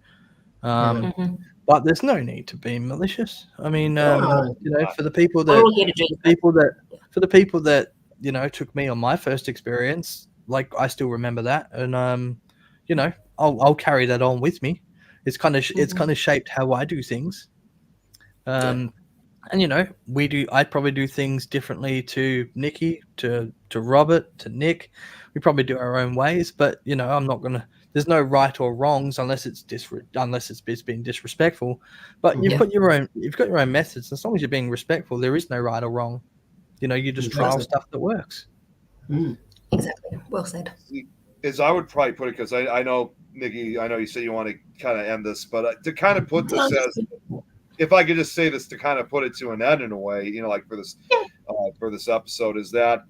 But there's no need to be malicious. I mean, for the people that took me on my first experience, like I still remember that, and I'll carry that on with me. It's kind of shaped how I do things. And I'd probably do things differently to Nikki, to Robert, to Nick. We probably do our own ways, but I'm not gonna. There's no right or wrongs unless it's being disrespectful. But you've got your own methods. As long as you're being respectful, there is no right or wrong. You just trial stuff that works. Exactly. Well said. As I would probably put it, because I know Nikki, I know you said you want to kind of end this, but to kind of put this as, if I could just say this to kind of put it to an end in a way, like for this episode, is that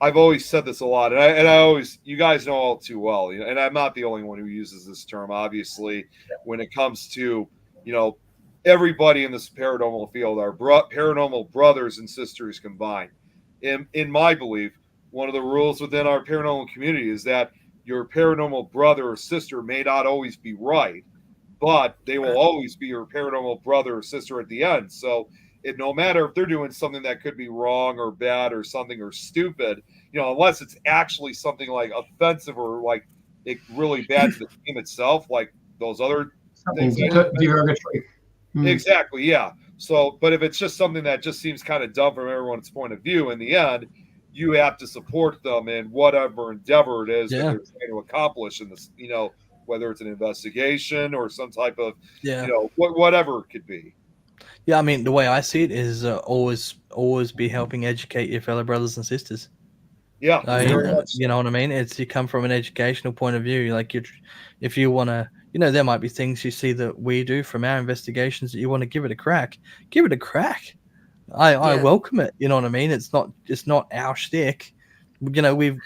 I've always said this a lot, and I always, you guys know all too well, and I'm not the only one who uses this term, obviously, when it comes to, everybody in this paranormal field are paranormal brothers and sisters combined. In my belief, one of the rules within our paranormal community is that your paranormal brother or sister may not always be right, but they will always be your paranormal brother or sister at the end. So no matter if they're doing something that could be wrong or bad or something or stupid, unless it's actually something like offensive or like it really bad to the team itself, like those other things. Derogatory. Exactly, yeah. So, but if it's just something that just seems kind of dumb from everyone's point of view, in the end, you have to support them in whatever endeavor it is that they're trying to accomplish in this, whether it's an investigation or some type of, whatever it could be. Yeah, I mean, the way I see it is always be helping educate your fellow brothers and sisters. Yeah, you know what I mean? It's you come from an educational point of view. Like if you want to, there might be things you see that we do from our investigations that you want to give it a crack. Give it a crack. I welcome it. You know what I mean? It's not our shtick. We've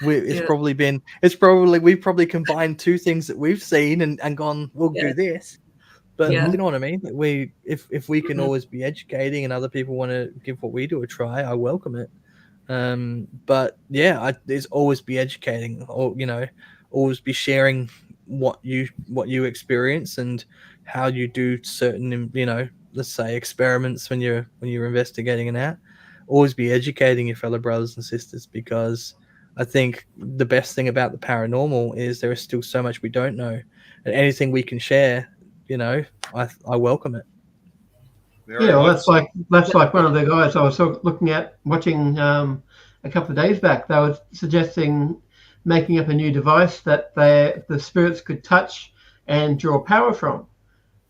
probably combined two things that we've seen and gone, we'll do this. But you know what I mean? If we can always be educating and other people want to give what we do a try, I welcome it. But there's always be educating, or always be sharing what you experience and how you do certain, let's say experiments when you're investigating and out. Always be educating your fellow brothers and sisters, because I think the best thing about the paranormal is there is still so much we don't know, and anything we can share, I welcome it. That's like one of the guys I was watching a couple of days back. They were suggesting making up a new device that the spirits could touch and draw power from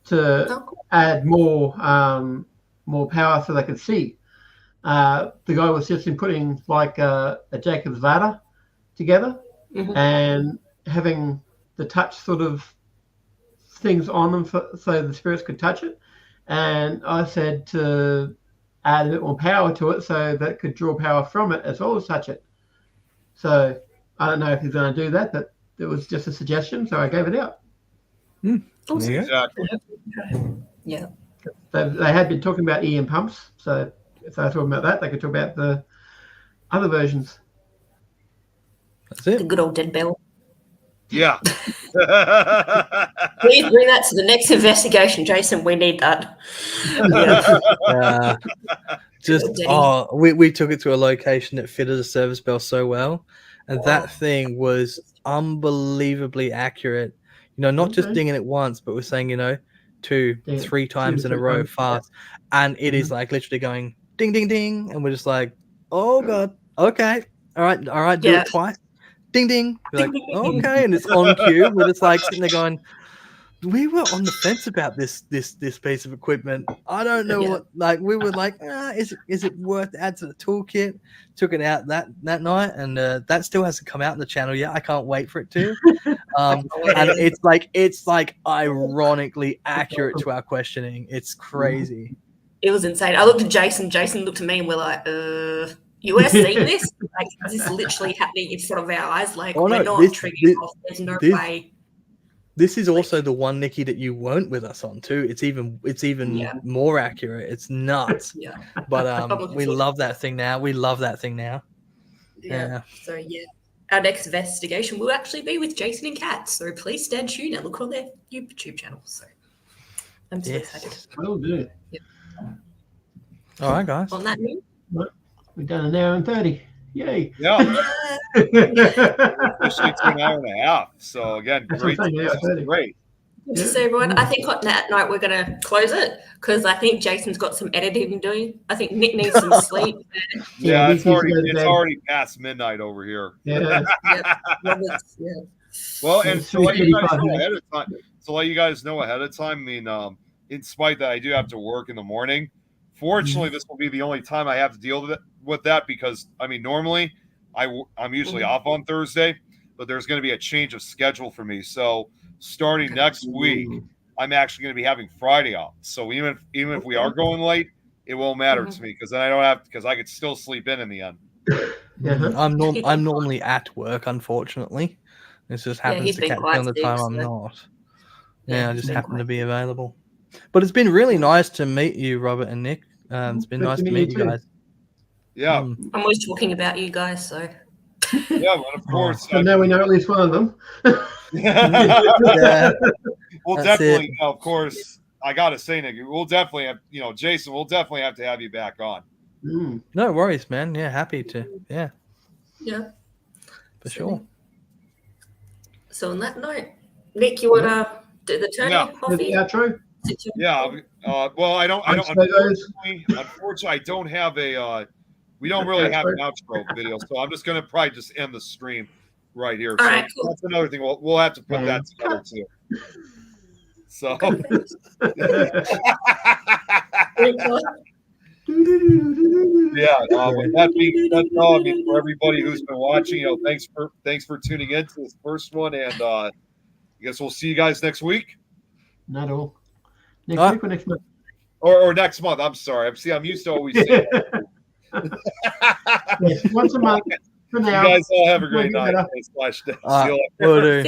to add more power so they could see. The guy was just putting like a Jacob's ladder together and having the touch sort of things on them so the spirits could touch it. And I said to add a bit more power to it so that it could draw power from it as well as touch it. So I don't know if he's going to do that, but it was just a suggestion, so I gave it out. Awesome. Exactly. Yeah. They had been talking about EM pumps, so if they're talking about that, they could talk about the other versions. That's it. The good old dead bell. Yeah. Please bring that to the next investigation, Jason. We need that. We took it to a location that fitted a service bell so well, and that thing was unbelievably accurate. Not just dinging it once, but we're saying 2-3 times in a row fast, and it is like literally going ding ding ding, and we're just like, oh god, okay, all right, do it twice. Ding ding. We're like, okay, and it's on cue. We're just like sitting there going, we were on the fence about this piece of equipment. I don't know what. Like we were like, is it worth add to the toolkit? Took it out that night, and that still hasn't come out in the channel yet. I can't wait for it to. And it's like ironically accurate to our questioning. It's crazy. It was insane. I looked at Jason. Jason looked at me, and we're like, "You were seeing this? Like, is this literally happening in front of our eyes? Like, we're not triggering off. There's no way." This is also the one, Nikki, that you weren't with us on too. It's even more accurate. It's nuts. Yeah. But we love that thing now. Yeah. So our next investigation will actually be with Jason and Kat. So please stay tuned and look on their YouTube channel. So I'm so excited. Will do. Yeah. All right, guys. On that note, we've done an hour and 30. Yay! Yeah, especially to an hour and a half. So again, great. Good to see everyone. I think on that night we're going to close it because I think Jason's got some editing to do. I think Nick needs some sleep. Yeah, it's already past midnight over here. Yeah. Well, and to let you guys know ahead of time, I mean, in spite that I do have to work in the morning, fortunately, this will be the only time I have to deal with that because, I mean, normally I'm usually off on Thursday, but there's going to be a change of schedule for me. So starting next week, I'm actually going to be having Friday off. So even if we are going late, it won't matter to me because then I don't have because I could still sleep in the end. I'm normally at work, unfortunately. This just happens to catch me on the time I'm not. I just happen to be available. But it's been really nice to meet you, Robert and Nick. It's been nice to meet you guys. Yeah. I'm always talking about you guys, so. Yeah, well, of course. So now we know at least one of them. We'll definitely, of course, I got to say, Nick, we'll definitely have, Jason, we'll definitely have to have you back on. No worries, man. Yeah, happy to. Yeah. Yeah. For sure. So on that note, Nick, you want to do the turning off? The outro? Yeah. Well, I don't unfortunately, I don't have we don't really have an outro video, so I'm just going to probably just end the stream right here. All right, cool. That's another thing. We'll have to put that together too. So. With that being said, I mean, for everybody who's been watching, thanks for tuning in to this first one, and I guess we'll see you guys next week. Not all. Next week or next month? Or next month. I'm sorry. I'm used to always saying yes, once a month. For now. You guys all have a great night. See you later.